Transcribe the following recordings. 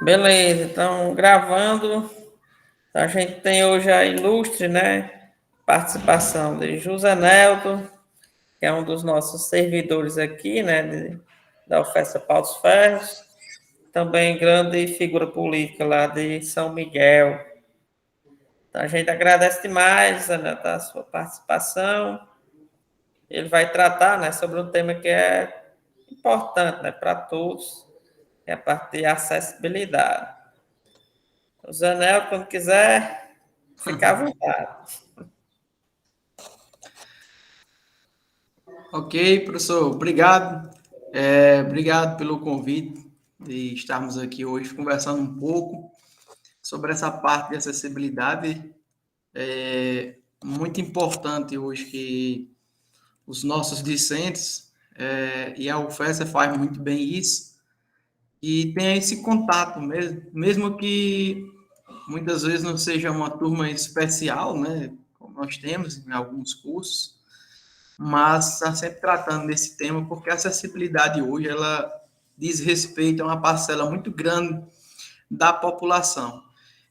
Beleza, então gravando, a gente tem hoje a ilustre, né, participação de José Nelton, que é um dos nossos servidores aqui, né, da UFESA Paus Ferros, também grande figura política lá de São Miguel. Então a gente agradece demais, né, a sua participação. Ele vai tratar, né, sobre um tema que é importante, né, para todos, que é a parte de acessibilidade. O Zanel, quando quiser, ficar à vontade. Ok, professor, obrigado. Obrigado pelo convite de estarmos aqui hoje conversando um pouco sobre essa parte de acessibilidade. É muito importante hoje que os nossos discentes, e a UFESA faz muito bem isso, e tenha esse contato mesmo que muitas vezes não seja uma turma especial, né, como nós temos em alguns cursos, mas está sempre tratando desse tema, porque a acessibilidade hoje, ela diz respeito a uma parcela muito grande da população.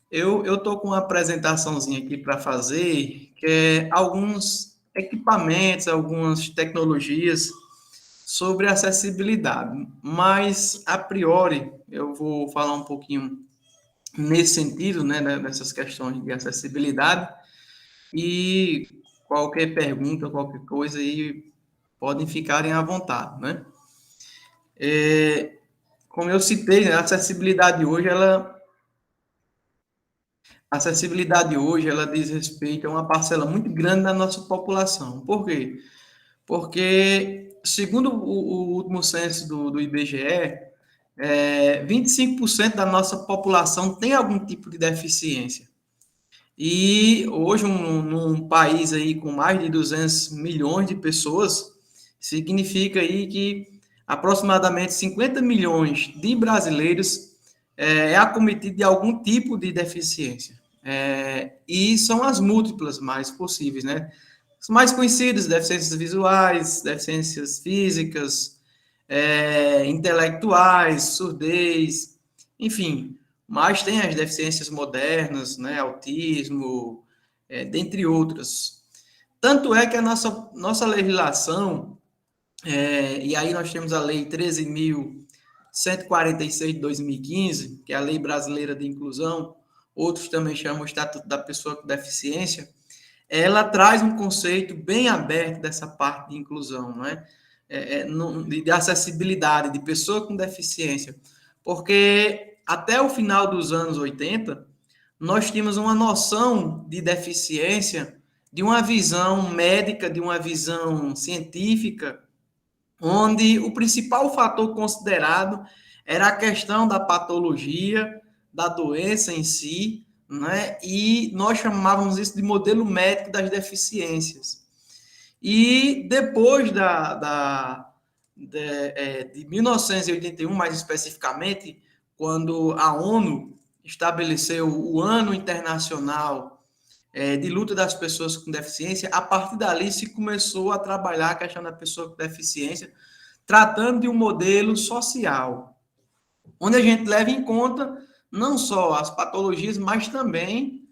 Eu estou com uma apresentaçãozinha aqui para fazer, que é alguns equipamentos, algumas tecnologias sobre acessibilidade, mas, a priori, eu vou falar um pouquinho nesse sentido, né, nessas questões de acessibilidade, e qualquer pergunta, qualquer coisa aí, podem ficarem à vontade, né? Como eu citei, né, a acessibilidade hoje, ela diz respeito a uma parcela muito grande da nossa população. Por quê? Porque, segundo o último censo do IBGE, 25% da nossa população tem algum tipo de deficiência. E hoje, num país aí com mais de 200 milhões de pessoas, significa aí que aproximadamente 50 milhões de brasileiros acometido de algum tipo de deficiência. E são as múltiplas mais possíveis, né? Os mais conhecidos, deficiências visuais, deficiências físicas, intelectuais, surdez, enfim, mas tem as deficiências modernas, né, autismo, dentre outras. Tanto é que a nossa legislação, e aí nós temos a Lei 13.146 de 2015, que é a Lei Brasileira de Inclusão, outros também chamam o Estatuto da Pessoa com Deficiência, ela traz um conceito bem aberto dessa parte de inclusão, não é? De acessibilidade, de pessoa com deficiência, porque até o final dos anos 80, nós tínhamos uma noção de deficiência, de uma visão médica, de uma visão científica, onde o principal fator considerado era a questão da patologia, da doença em si, né? E nós chamávamos isso de modelo médico das deficiências. E depois de 1981, mais especificamente, quando a ONU estabeleceu o Ano Internacional de Luta das Pessoas com Deficiência, a partir dali se começou a trabalhar a questão da pessoa com deficiência, tratando de um modelo social, onde a gente leva em conta não só as patologias, mas também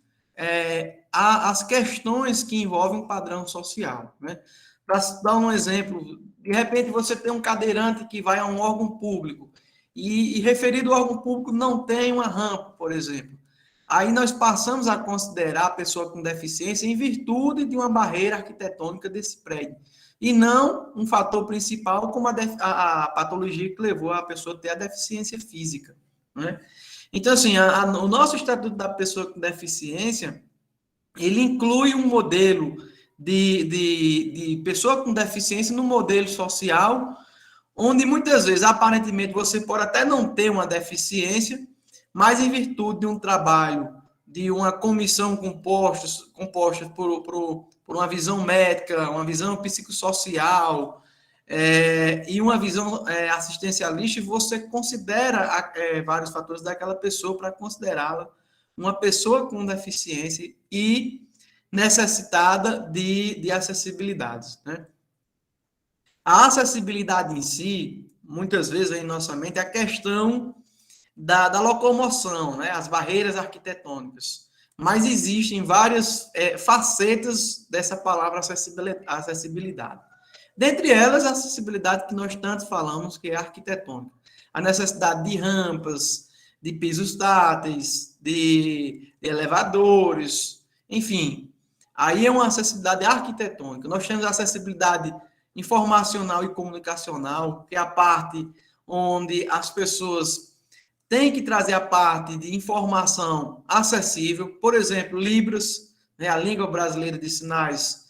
as questões que envolvem o padrão social, né? Para dar um exemplo, de repente você tem um cadeirante que vai a um órgão público e referido ao órgão público não tem uma rampa, por exemplo. Aí nós passamos a considerar a pessoa com deficiência em virtude de uma barreira arquitetônica desse prédio, e não um fator principal como a patologia que levou a pessoa a ter a deficiência física, né? Então, assim, o nosso Estatuto da Pessoa com Deficiência, ele inclui um modelo de pessoa com deficiência no modelo social, onde muitas vezes, aparentemente, você pode até não ter uma deficiência, mas em virtude de um trabalho, de uma comissão composta por uma visão médica, uma visão psicossocial, e uma visão assistencialista, você considera vários fatores daquela pessoa para considerá-la uma pessoa com deficiência e necessitada de acessibilidades, né? A acessibilidade em si, muitas vezes em nossa mente, é a questão da locomoção, né? As barreiras arquitetônicas. Mas existem várias facetas dessa palavra acessibilidade. Dentre elas, a acessibilidade que nós tanto falamos, que é arquitetônica. A necessidade de rampas, de pisos táteis, de elevadores, enfim. Aí é uma acessibilidade arquitetônica. Nós temos a acessibilidade informacional e comunicacional, que é a parte onde as pessoas têm que trazer a parte de informação acessível. Por exemplo, Libras, né, a língua brasileira de sinais,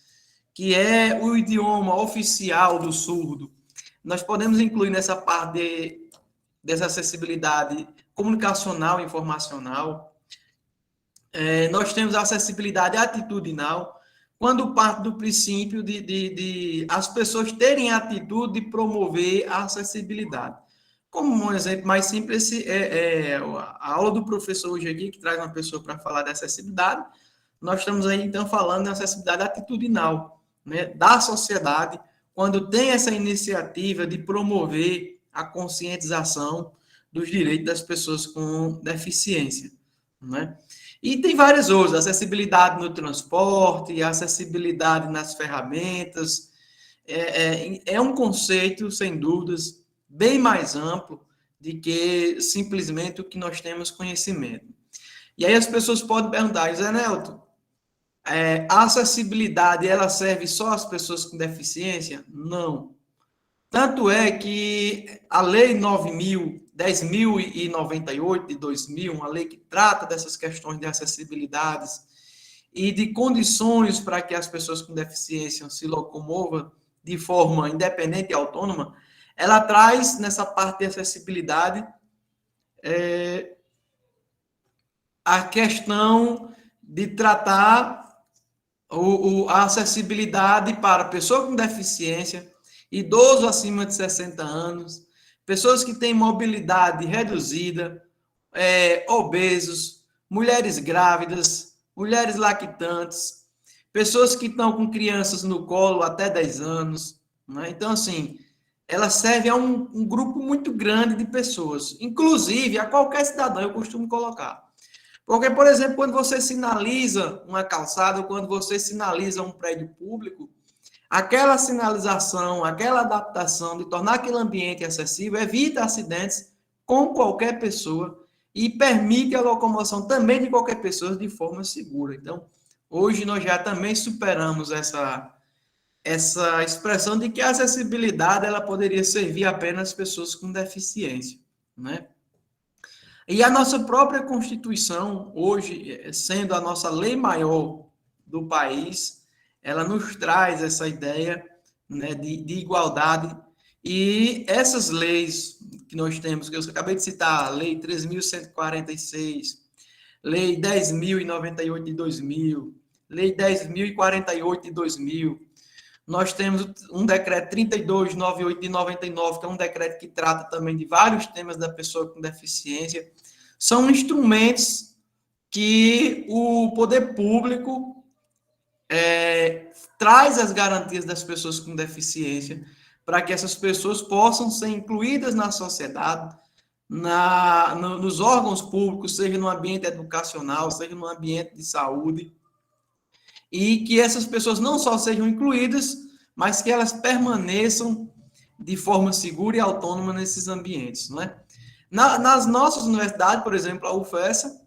que é o idioma oficial do surdo. Nós podemos incluir nessa parte dessa acessibilidade comunicacional e informacional. Nós temos a acessibilidade atitudinal, quando parte do princípio de as pessoas terem a atitude de promover a acessibilidade. Como um exemplo mais simples, a aula do professor hoje aqui, que traz uma pessoa para falar da acessibilidade, nós estamos aí, então, falando da acessibilidade atitudinal, né, da sociedade, quando tem essa iniciativa de promover a conscientização dos direitos das pessoas com deficiência, né? E tem várias outras, acessibilidade no transporte, acessibilidade nas ferramentas, é um conceito, sem dúvidas, bem mais amplo de que simplesmente o que nós temos conhecimento. E aí as pessoas podem perguntar, Zé Nelton, a acessibilidade, ela serve só às pessoas com deficiência? Não. Tanto é que a Lei 10.098 de 2000, uma lei que trata dessas questões de acessibilidades e de condições para que as pessoas com deficiência se locomovam de forma independente e autônoma, ela traz nessa parte de acessibilidade a questão de tratar a acessibilidade para pessoa com deficiência, idoso acima de 60 anos, pessoas que têm mobilidade reduzida, obesos, mulheres grávidas, mulheres lactantes, pessoas que estão com crianças no colo até 10 anos. Né? Então, assim, ela serve a um grupo muito grande de pessoas, inclusive a qualquer cidadão, eu costumo colocar. Porque, por exemplo, quando você sinaliza uma calçada, ou quando você sinaliza um prédio público, aquela sinalização, aquela adaptação de tornar aquele ambiente acessível evita acidentes com qualquer pessoa e permite a locomoção também de qualquer pessoa de forma segura. Então, hoje nós já também superamos essa expressão de que a acessibilidade ela poderia servir apenas pessoas com deficiência, né? E a nossa própria Constituição, hoje, sendo a nossa lei maior do país, ela nos traz essa ideia, né, de igualdade. E essas leis que nós temos, que eu acabei de citar, a Lei 3.146, Lei 10.098 de 2000, Lei 10.048 de 2000, nós temos um decreto 3298 de 99, que é um decreto que trata também de vários temas da pessoa com deficiência. São instrumentos que o poder público traz as garantias das pessoas com deficiência para que essas pessoas possam ser incluídas na sociedade, nos órgãos públicos, seja no ambiente educacional, seja no ambiente de saúde, e que essas pessoas não só sejam incluídas, mas que elas permaneçam de forma segura e autônoma nesses ambientes, não é? Nas nossas universidades, por exemplo, a UFESA,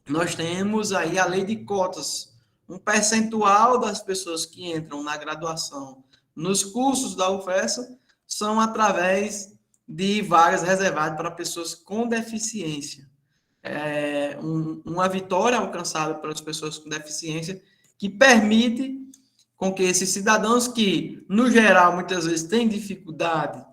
nós temos aí a lei de cotas, um percentual das pessoas que entram na graduação nos cursos da UFESA são através de vagas reservadas para pessoas com deficiência. Uma vitória alcançada pelas pessoas com deficiência que permite com que esses cidadãos que, no geral, muitas vezes têm dificuldade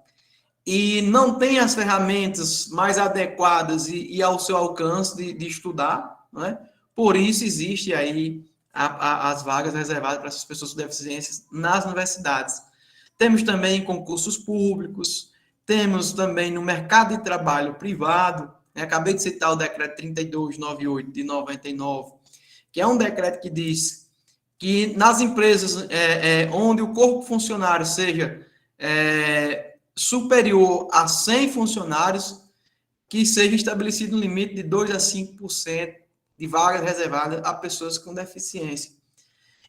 e não têm as ferramentas mais adequadas e ao seu alcance de estudar, né? Por isso existe aí as vagas reservadas para essas pessoas com deficiências nas universidades. Temos também concursos públicos, temos também no mercado de trabalho privado, né? Acabei de citar o decreto 3298 de 99, que é um decreto que diz que nas empresas onde o corpo funcionário seja superior a 100 funcionários, que seja estabelecido um limite de 2 a 5% de vagas reservadas a pessoas com deficiência.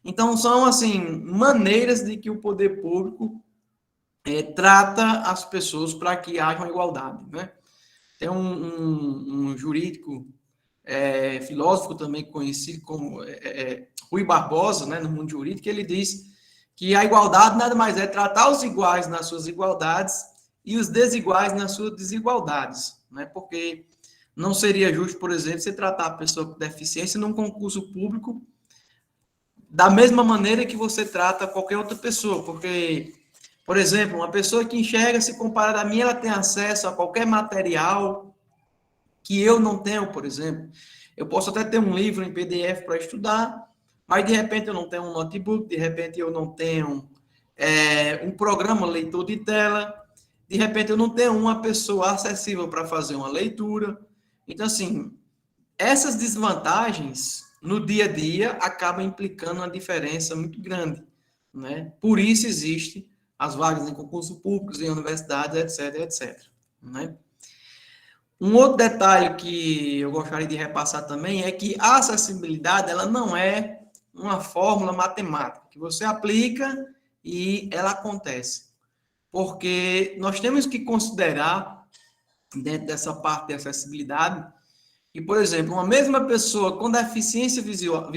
Então, são, assim, maneiras de que o poder público trata as pessoas para que haja uma igualdade, né? Tem um jurídico, filósofo também conhecido como Rui Barbosa, né, no mundo jurídico, ele diz que a igualdade nada mais é tratar os iguais nas suas igualdades e os desiguais nas suas desigualdades, né? Porque não seria justo, por exemplo, você tratar a pessoa com deficiência num concurso público da mesma maneira que você trata qualquer outra pessoa, porque, por exemplo, uma pessoa que enxerga, se comparada a mim, ela tem acesso a qualquer material que eu não tenho, por exemplo. Eu posso até ter um livro em PDF para estudar, mas de repente eu não tenho um notebook, de repente eu não tenho um programa leitor de tela, de repente eu não tenho uma pessoa acessível para fazer uma leitura. Então, assim, essas desvantagens no dia a dia acabam implicando uma diferença muito grande, né? Por isso existe as vagas em concursos públicos, em universidades, etc, etc, né? Um outro detalhe que eu gostaria de repassar também é que a acessibilidade, ela não é uma fórmula matemática que você aplica e ela acontece. Porque nós temos que considerar, dentro dessa parte de acessibilidade, que, por exemplo, uma mesma pessoa com deficiência visual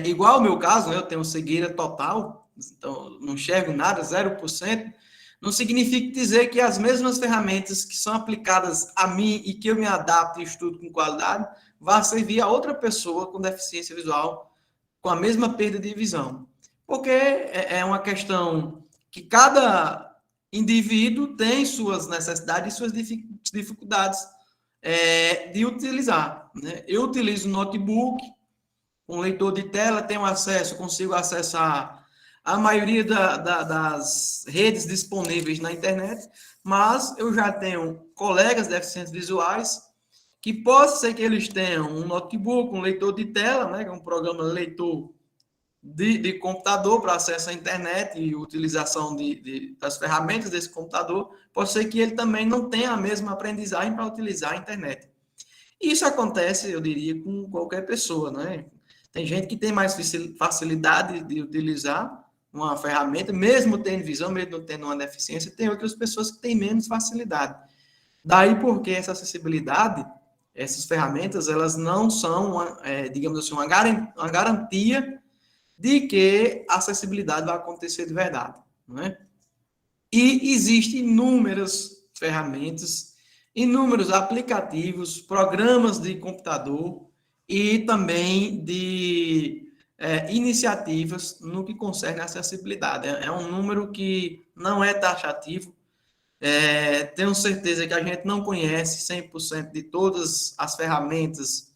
igual ao meu caso, né, eu tenho cegueira total, então não enxergo nada, 0%, não significa dizer que as mesmas ferramentas que são aplicadas a mim e que eu me adapto e estudo com qualidade, vão servir a outra pessoa com deficiência visual com a mesma perda de visão. Porque é uma questão que cada indivíduo tem suas necessidades e suas dificuldades de utilizar, né? Eu utilizo notebook, um leitor de tela, tenho acesso, consigo acessar a maioria das redes disponíveis na internet, mas eu já tenho colegas deficientes visuais que pode ser que eles tenham um notebook, um leitor de tela, né, que é um programa leitor de computador para acesso à internet e utilização das ferramentas desse computador, pode ser que ele também não tenha a mesma aprendizagem para utilizar a internet. Isso acontece, eu diria, com qualquer pessoa, né? Tem gente que tem mais facilidade de utilizar uma ferramenta, mesmo tendo visão, mesmo tendo uma deficiência, tem outras pessoas que têm menos facilidade. Daí porque essa acessibilidade, essas ferramentas, elas não são, digamos assim, uma garantia de que a acessibilidade vai acontecer de verdade, não é? E existem inúmeras ferramentas, inúmeros aplicativos, programas de computador e também de iniciativas no que concerne a acessibilidade. É um número que não é taxativo. Tenho certeza que a gente não conhece 100% de todas as ferramentas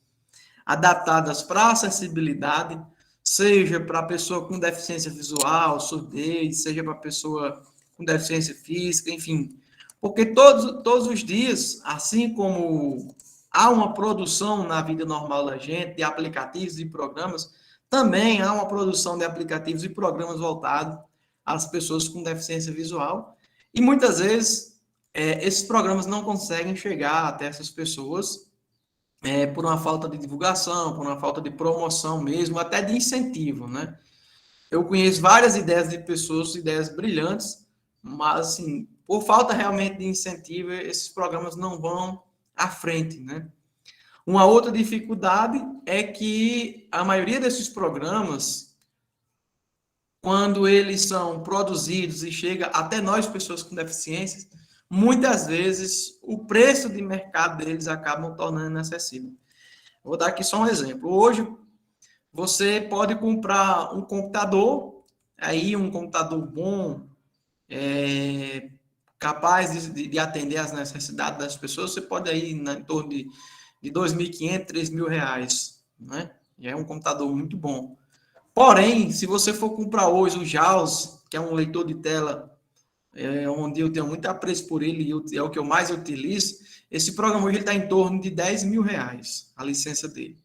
adaptadas para acessibilidade, seja para a pessoa com deficiência visual, surdez, seja para a pessoa com deficiência física, enfim. Porque todos os dias, assim como há uma produção na vida normal da gente de aplicativos e programas, também há uma produção de aplicativos e programas voltados às pessoas com deficiência visual. E muitas vezes esses programas não conseguem chegar até essas pessoas por uma falta de divulgação, por uma falta de promoção mesmo, até de incentivo, né? Eu conheço várias ideias de pessoas, ideias brilhantes, mas, assim, por falta realmente de incentivo, esses programas não vão à frente, né? Uma outra dificuldade é que a maioria desses programas, quando eles são produzidos e chega até nós, pessoas com deficiências, muitas vezes o preço de mercado deles acabam tornando inacessível. Vou dar aqui só um exemplo. Hoje, você pode comprar um computador, aí um computador bom, capaz de atender às necessidades das pessoas, você pode ir em torno de R$ 2.500, R$ 3.000, né? E é um computador muito bom. Porém, se você for comprar hoje o JAWS, que é um leitor de tela, onde eu tenho muito apreço por ele e é o que eu mais utilizo, esse programa hoje está em torno de R$ 10.000, a licença dele.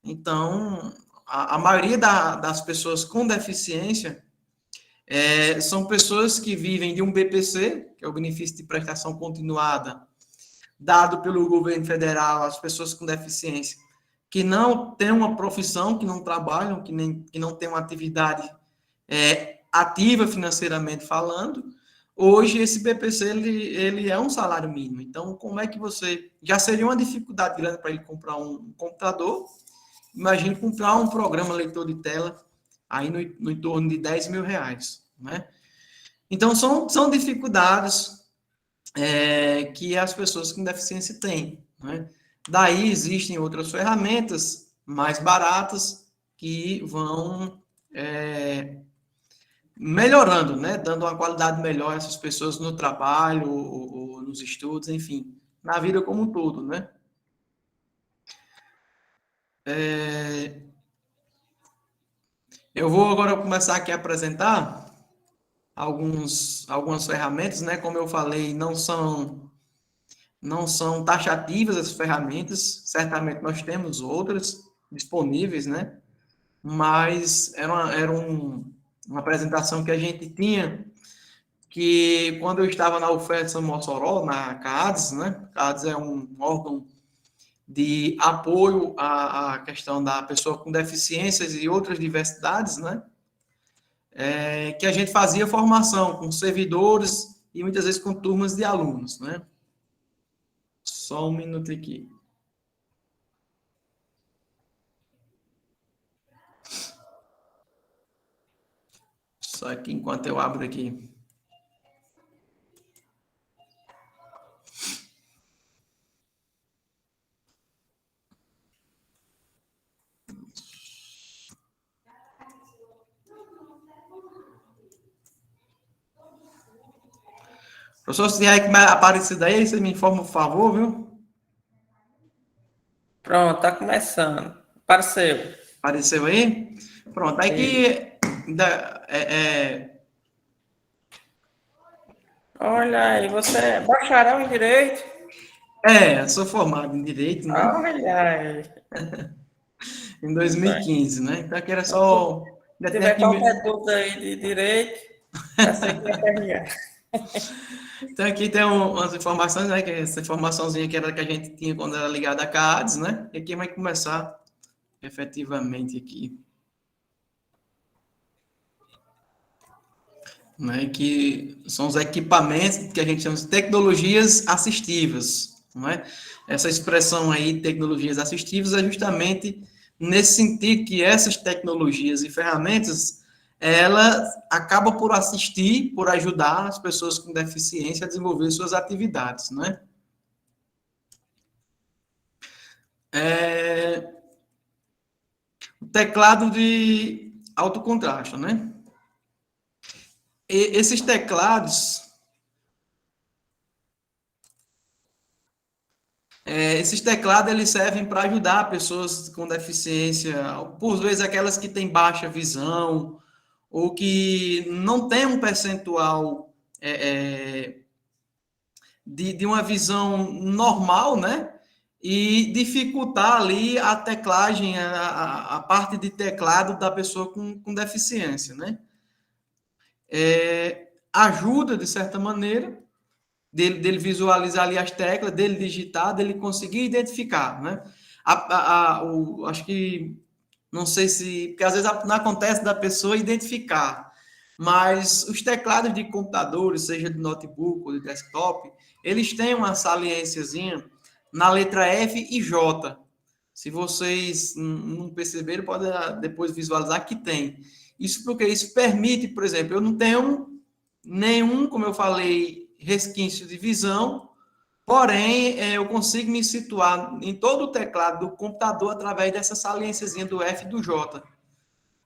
Então, a maioria das pessoas com deficiência são pessoas que vivem de um BPC, que é o benefício de prestação continuada, dado pelo governo federal às pessoas com deficiência que não têm uma profissão, que não trabalham, que não têm uma atividade ativa financeiramente falando. Hoje, esse BPC, ele é um salário mínimo. Então, como é que você... Já seria uma dificuldade grande para ele comprar um computador. Imagine comprar um programa leitor de tela aí no entorno de R$10.000, né? Então, são dificuldades que as pessoas com deficiência têm, né? Daí existem outras ferramentas mais baratas que vão melhorando, né? Dando uma qualidade melhor a essas pessoas no trabalho, ou nos estudos, enfim, na vida como um todo, né? Eu vou agora começar aqui a apresentar algumas ferramentas, né? Como eu falei, não são taxativas as ferramentas, certamente nós temos outras disponíveis, né? Mas uma apresentação que a gente tinha, que quando eu estava na UFES São Mossoró, na CAADES, né? CAADES é um órgão de apoio à questão da pessoa com deficiências e outras diversidades, né? Que a gente fazia formação com servidores e muitas vezes com turmas de alunos, né? Só um minuto aqui. Só aqui enquanto eu abro aqui. Professor, se tiver aparecido aí, você me informa, por favor, viu? Pronto, tá começando. Apareceu. Apareceu aí? Pronto, aí que... Olha aí, você é bacharel em Direito? sou formado em Direito, né? Olha aí. Em 2015, né? Então, aqui era Então, se só... Ainda tem tiver aqui... qualquer dúvida aí de Direito, já sei que vai perguntar. Então, aqui tem umas informações, né? Que essa informaçãozinha que era que a gente tinha quando era ligada à CAADES, né? E aqui vai começar efetivamente aqui. Né? Que são os equipamentos que a gente chama de tecnologias assistivas, não é? Essa expressão aí, tecnologias assistivas, é justamente nesse sentido que essas tecnologias e ferramentas, elas acabam por assistir, por ajudar as pessoas com deficiência a desenvolver suas atividades, né? O teclado de alto contraste, né? Esses teclados, eles servem para ajudar pessoas com deficiência, por vezes aquelas que têm baixa visão, ou que não têm um percentual de uma visão normal, né? E dificultar ali a teclagem, a parte de teclado da pessoa com deficiência, né? Ajuda, de certa maneira, dele visualizar ali as teclas, dele digitar, dele conseguir identificar, né? Acho que, não sei se, porque às vezes não acontece da pessoa identificar, mas os teclados de computadores, seja de notebook ou de desktop, eles têm uma saliênciazinha na letra F e J. Se vocês não perceberam, pode depois visualizar que tem. Isso porque isso permite, por exemplo, eu não tenho nenhum, como eu falei, resquício de visão, porém, eu consigo me situar em todo o teclado do computador através dessa saliênciazinha do F e do J.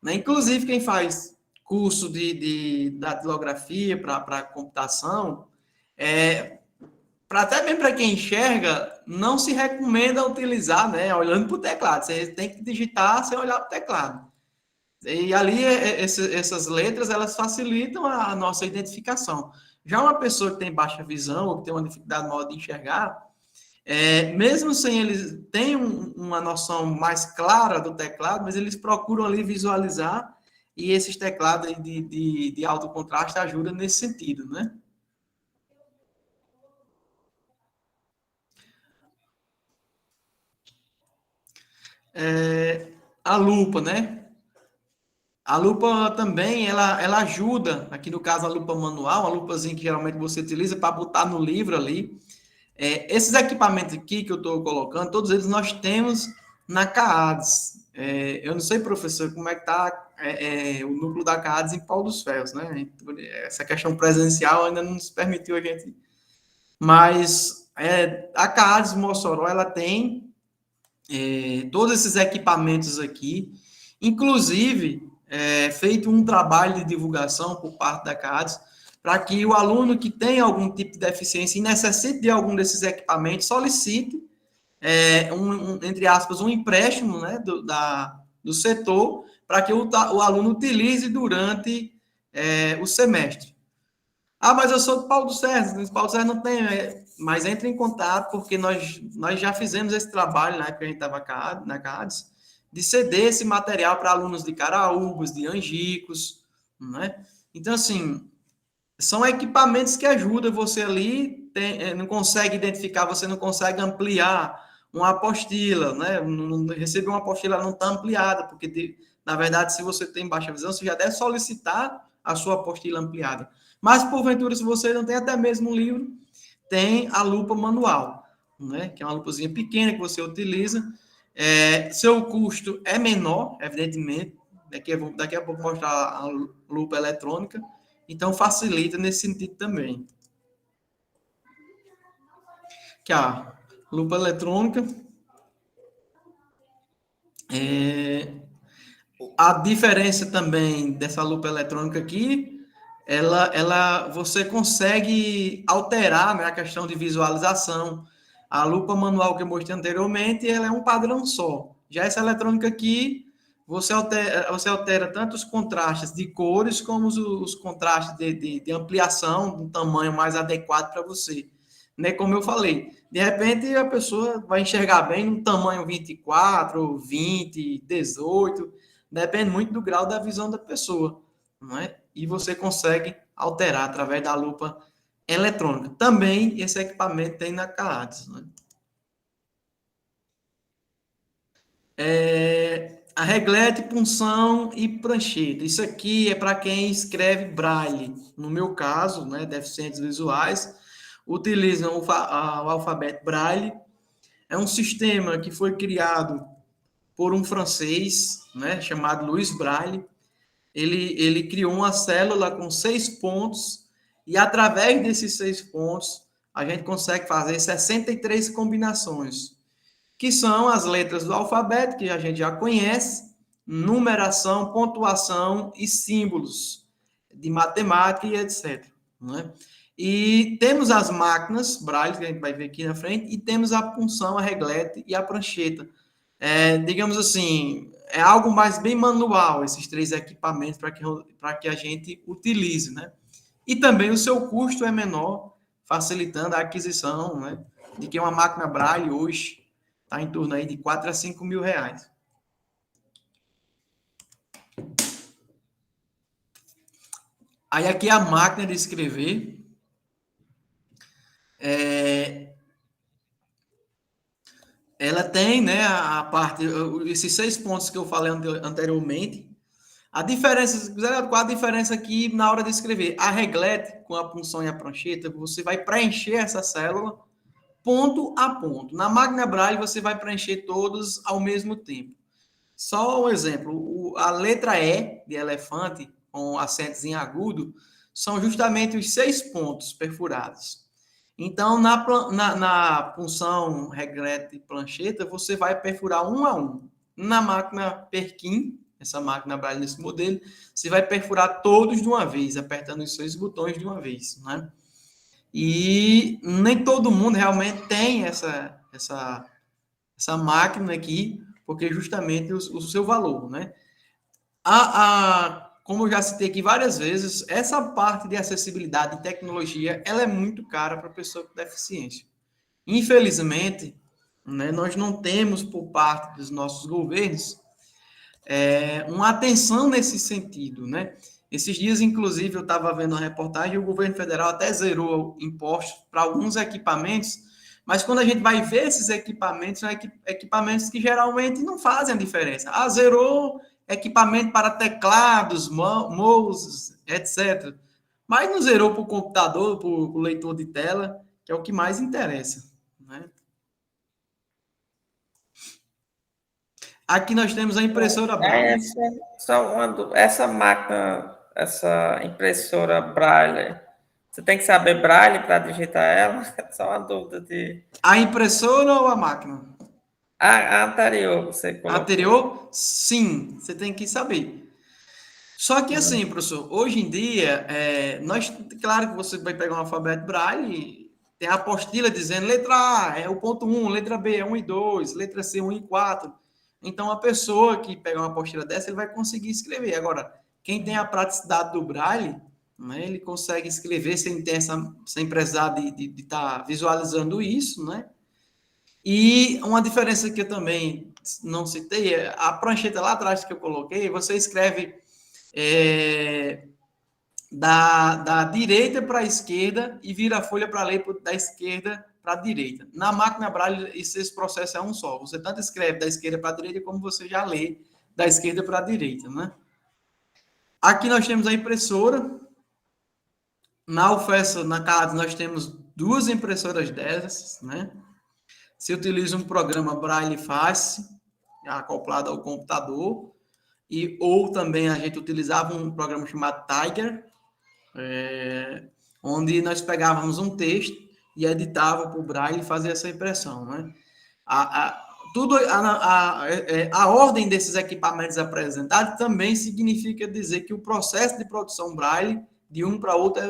Né? Inclusive, quem faz curso de datilografia para computação, até mesmo para quem enxerga, não se recomenda utilizar, né, olhando para o teclado. Você tem que digitar sem olhar para o teclado. E ali, essas letras, elas facilitam a nossa identificação. Já uma pessoa que tem baixa visão ou que tem uma dificuldade maior de enxergar, mesmo sem eles terem uma noção mais clara do teclado, mas eles procuram ali visualizar, e esses teclados de alto contraste ajudam nesse sentido, né? a lupa, né? A lupa também, ela ajuda, aqui no caso a lupa manual, a lupazinha que geralmente você utiliza para botar no livro ali. Esses equipamentos aqui que eu estou colocando, todos eles nós temos na CAADS. Eu não sei, professor, como é que está o núcleo da CAADS em Pau dos Ferros, né? Essa questão presencial ainda não nos permitiu a gente. Mas a CAADS Mossoró, ela tem todos esses equipamentos aqui, inclusive feito um trabalho de divulgação por parte da CAADS, para que o aluno que tem algum tipo de deficiência e necessite de algum desses equipamentos, solicite, entre aspas, um empréstimo, né, do setor, para que o aluno utilize durante o semestre. Ah, mas eu sou do Paulo do Sérgio, Paulo do Sérgio não tem, mas entre em contato, porque nós já fizemos esse trabalho, na época que a gente estava na CADES, de ceder esse material para alunos de Caraúbas, de Angicos, né? Então, assim, são equipamentos que ajudam você ali, não consegue identificar, você não consegue ampliar uma apostila, né? Não receber uma apostila, não está ampliada, porque, na verdade, se você tem baixa visão, você já deve solicitar a sua apostila ampliada. Mas, porventura, se você não tem até mesmo um livro, tem a lupa manual, né? Que é uma lupazinha pequena que você utiliza. Seu custo é menor, evidentemente. Daqui a pouco mostrar a lupa eletrônica. Então, facilita nesse sentido também. Aqui, a lupa eletrônica. A diferença também dessa lupa eletrônica aqui, você consegue alterar, né, a questão de visualização. A lupa manual que eu mostrei anteriormente, ela é um padrão só. Já essa eletrônica aqui, você altera tanto os contrastes de cores, como os contrastes de ampliação, um tamanho mais adequado para você. Né, como eu falei, de repente a pessoa vai enxergar bem no tamanho 24, 20, 18, depende muito do grau da visão da pessoa, não é? E você consegue alterar através da lupa eletrônica. Também esse equipamento tem na CAADS. Né? A reglete, punção e prancheta. Isso aqui é para quem escreve braille. No meu caso, né, deficientes visuais, utilizam o alfabeto braille. É um sistema que foi criado por um francês, né, chamado Louis Braille. Ele criou uma célula com 6 pontos e, através desses 6 pontos, a gente consegue fazer 63 combinações, que são as letras do alfabeto, que a gente já conhece, numeração, pontuação e símbolos de matemática e etc. Né? E temos as máquinas Braille, que a gente vai ver aqui na frente, e temos a punção, a reglete e a prancheta. Digamos assim, é algo mais bem manual, esses 3 equipamentos para que a gente utilize, né? E também o seu custo é menor, facilitando a aquisição, né? De que uma máquina Braille hoje está em torno aí de 4 a 5 mil reais. Aí aqui a máquina de escrever. Ela tem, né, a parte, esses 6 pontos que eu falei anteriormente. A diferença, qual a diferença aqui na hora de escrever? A reglete, com a punção e a prancheta, você vai preencher essa célula ponto a ponto. Na máquina Braille, você vai preencher todos ao mesmo tempo. Só um exemplo, a letra E, de elefante, com acentos em agudo, são justamente os 6 pontos perfurados. Então, na punção, reglete e prancheta, você vai perfurar um a um. Na máquina Perkin, essa máquina Braille nesse modelo, você vai perfurar todos de uma vez, apertando os 6 botões de uma vez, né? E nem todo mundo realmente tem essa máquina aqui, porque justamente o seu valor, né? Como eu já citei aqui várias vezes, essa parte de acessibilidade e tecnologia, ela é muito cara para a pessoa com deficiência. Infelizmente, né, nós não temos, por parte dos nossos governos, uma atenção nesse sentido, né? Esses dias, inclusive, eu estava vendo uma reportagem e o governo federal até zerou impostos para alguns equipamentos, Mas quando a gente vai ver esses equipamentos, são equipamentos que geralmente não fazem a diferença. Ah, zerou equipamento para teclados, mouses, etc. Mas não zerou para o computador, para o leitor de tela, que é o que mais interessa, né? Aqui nós temos a impressora Braille. Essa máquina, essa impressora Braille, você tem que saber Braille para digitar ela? Só uma dúvida de. A impressora ou a máquina? A anterior você A colocou. anterior, sim, você tem que saber. Só que assim, professor, hoje em dia, claro que você vai pegar um alfabeto Braille, tem a apostila dizendo letra A é o ponto 1, letra B é 1 e 2, letra C 1 e 4. Então, a pessoa que pega uma apostila dessa, ele vai conseguir escrever. Agora, quem tem a praticidade do Braille, né, ele consegue escrever sem ter sem precisar de estar visualizando isso, né? E uma diferença que eu também não citei é a prancheta lá atrás que eu coloquei, você escreve da direita para a esquerda e vira a folha para ler da esquerda para a direita. Na máquina Braille, esse processo é um só. Você tanto escreve da esquerda para a direita, como você já lê da esquerda para a direita, né? Aqui nós temos a impressora. Na UFES, na casa, nós temos duas impressoras dessas, né? Se utiliza um programa Braille Fácil, acoplado ao computador, ou também a gente utilizava um programa chamado Tiger, onde nós pegávamos um texto e editava para o Braille e fazia essa impressão, né? A ordem desses equipamentos apresentados também significa dizer que o processo de produção Braille de um para outro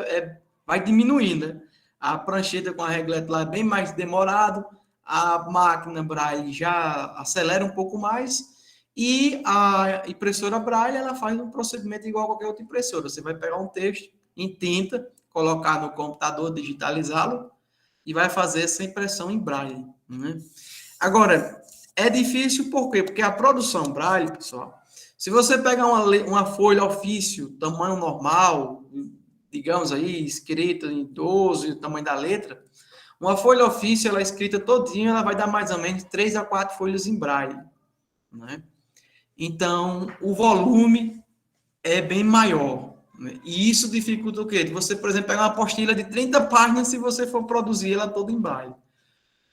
vai diminuindo, né? A prancheta com a reglete lá é bem mais demorado, a máquina Braille já acelera um pouco mais e a impressora Braille ela faz um procedimento igual a qualquer outra impressora. Você vai pegar um texto em tinta, colocar no computador, digitalizá-lo e vai fazer essa impressão em Braille, né? Agora, é difícil por quê? Porque a produção Braille, pessoal, se você pegar uma folha ofício, tamanho normal, digamos aí, escrita em 12, o tamanho da letra, uma folha ofício, ela é escrita todinha, ela vai dar mais ou menos 3 a 4 folhas em Braille, né? Então, o volume é bem maior, né? E isso dificulta o quê? Você, por exemplo, pega uma apostila de 30 páginas, se você for produzir ela toda em Braille.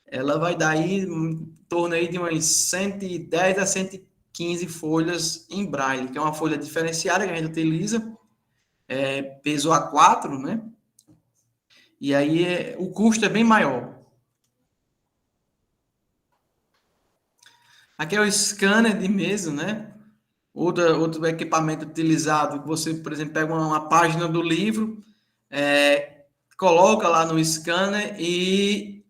Ela vai dar aí em torno aí de umas 110 a 115 folhas em Braille, que é uma folha diferenciada que a gente utiliza, peso A4, né? E aí o custo é bem maior. Aqui é o scanner de mesa, né? Outro equipamento utilizado, que você, por exemplo, pega uma página do livro, coloca lá no scanner e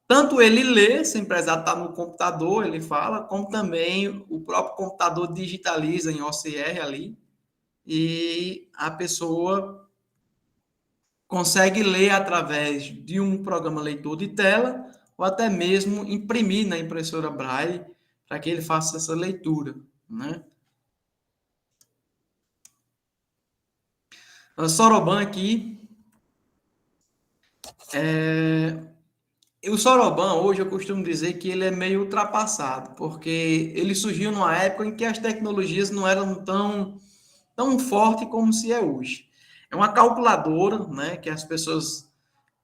tanto ele lê, sem precisar estar no computador, ele fala, como também o próprio computador digitaliza em OCR ali e a pessoa consegue ler através de um programa leitor de tela ou até mesmo imprimir na impressora Braille para que ele faça essa leitura, né? O Soroban aqui, o Soroban hoje eu costumo dizer que ele é meio ultrapassado, porque ele surgiu numa época em que as tecnologias não eram tão fortes como se é hoje. É uma calculadora, né, que as pessoas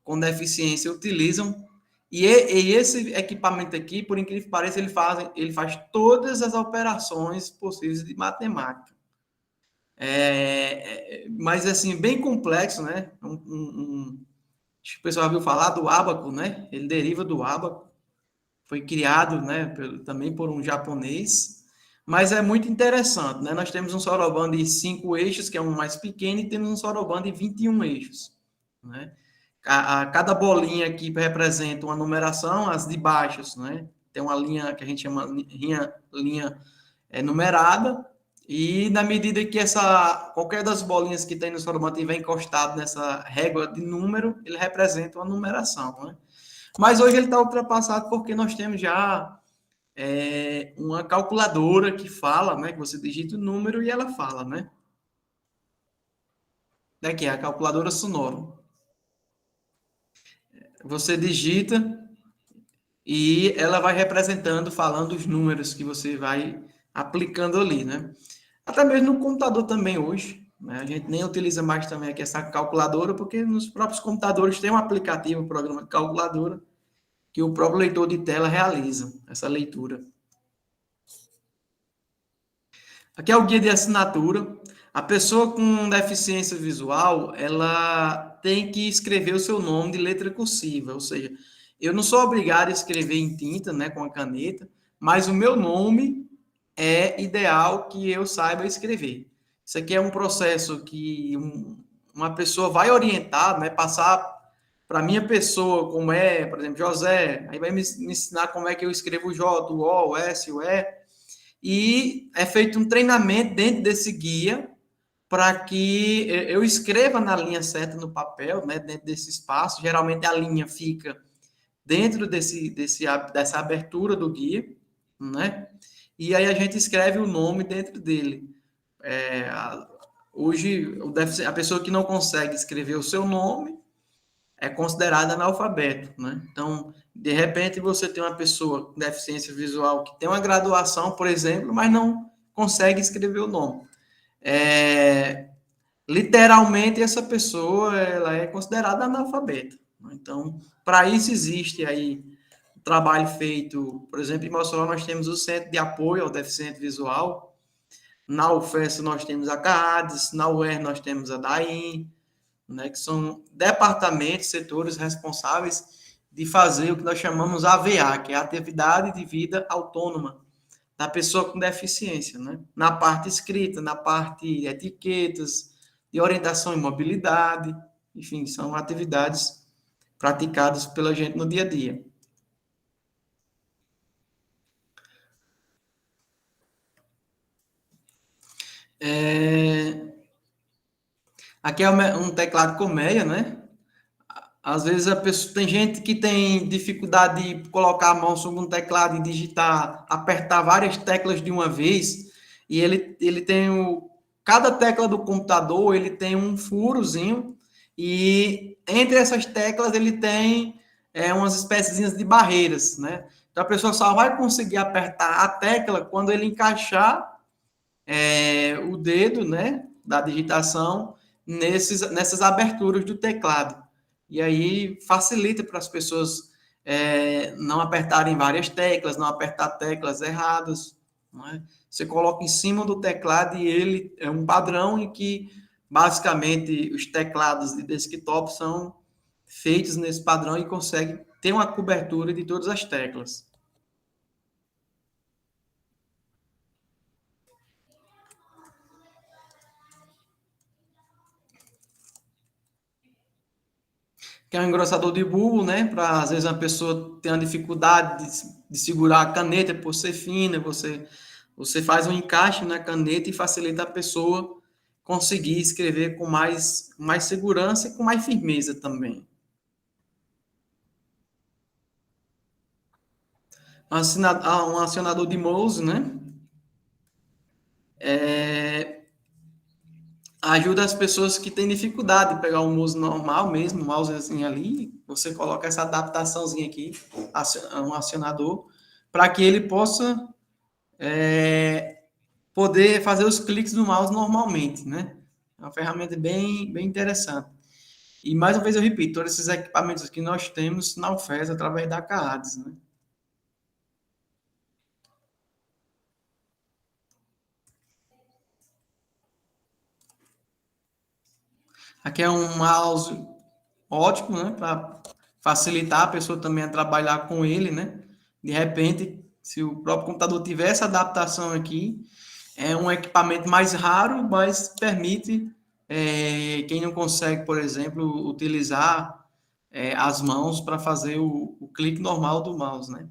com deficiência utilizam, e esse equipamento aqui, por incrível que pareça, ele faz todas as operações possíveis de matemática. Mas, assim, bem complexo, né? Acho que o pessoal viu falar do ábaco, né? Ele deriva do ábaco. Foi criado, né, também por um japonês. Mas é muito interessante, né? Nós temos um soroban de 5 eixos, que é um mais pequeno, e temos um soroban de 21 eixos, né? Cada bolinha aqui representa uma numeração, as de baixos, né? Tem uma linha que a gente chama linha numerada, e na medida que qualquer das bolinhas que tem no soroban estiver encostado nessa régua de número, ele representa uma numeração, né? Mas hoje ele está ultrapassado porque nós temos já uma calculadora que fala, né? Que você digita o número e ela fala, né? Daqui é a calculadora sonora. Você digita e ela vai representando, falando os números que você vai aplicando ali, né? Até mesmo no computador também hoje, né? A gente nem utiliza mais também aqui essa calculadora, porque nos próprios computadores tem um aplicativo, um programa de calculadora, que o próprio leitor de tela realiza essa leitura. Aqui é o guia de assinatura. A pessoa com deficiência visual, ela tem que escrever o seu nome de letra cursiva, ou seja, eu não sou obrigado a escrever em tinta, né, com a caneta, mas o meu nome é ideal que eu saiba escrever. Isso aqui é um processo que uma pessoa vai orientar, né, passar para minha pessoa como é, por exemplo, José, aí vai me ensinar como é que eu escrevo o J, o O, o S, o E, e é feito um treinamento dentro desse guia para que eu escreva na linha certa no papel, né, dentro desse espaço. Geralmente a linha fica dentro dessa abertura do guia, né? E aí a gente escreve o nome dentro dele. Hoje, a pessoa que não consegue escrever o seu nome é considerada analfabeto, né? Então, de repente, você tem uma pessoa com deficiência visual que tem uma graduação, por exemplo, mas não consegue escrever o nome. Literalmente, essa pessoa ela é considerada analfabeta. Então, para isso existe aí um trabalho feito, por exemplo, em Mossoró nós temos o Centro de Apoio ao Deficiente Visual, na UFES nós temos a CAADES, na UER nós temos a DAIM, né, que são departamentos, setores responsáveis de fazer o que nós chamamos AVA, que é a Atividade de Vida Autônoma da pessoa com deficiência, né? Na parte escrita, na parte de etiquetas, de orientação e mobilidade, enfim, são atividades praticadas pela gente no dia a dia. Aqui é um teclado colmeia, né? Às vezes a pessoa tem gente que tem dificuldade de colocar a mão sobre um teclado e digitar, apertar várias teclas de uma vez, e ele tem cada tecla do computador, ele tem um furozinho, e entre essas teclas ele tem umas espécies de barreiras, né? Então a pessoa só vai conseguir apertar a tecla quando ele encaixar o dedo, né, da digitação nessas aberturas do teclado. E aí facilita para as pessoas não apertarem várias teclas, não apertar teclas erradas. Não é? Você coloca em cima do teclado e ele é um padrão em que, basicamente, os teclados de desktop são feitos nesse padrão e consegue ter uma cobertura de todas as teclas. Que é um engrossador de bulbo, né? Para às vezes uma pessoa tem uma dificuldade de segurar a caneta por ser fina, você faz um encaixe na caneta e facilita a pessoa conseguir escrever com mais segurança e com mais firmeza também. Um acionador de mouse, né? Ajuda as pessoas que têm dificuldade de pegar um mouse normal mesmo, um mousezinho ali, você coloca essa adaptaçãozinha aqui, um acionador, para que ele possa poder fazer os cliques do mouse normalmente, né? É uma ferramenta bem interessante. E mais uma vez eu repito, todos esses equipamentos que nós temos na UFES através da CAADES, né? Aqui é um mouse ótimo, né? Para facilitar a pessoa também a trabalhar com ele, né? De repente, se o próprio computador tiver essa adaptação aqui, é um equipamento mais raro, mas permite quem não consegue, por exemplo, utilizar as mãos para fazer o clique normal do mouse, né?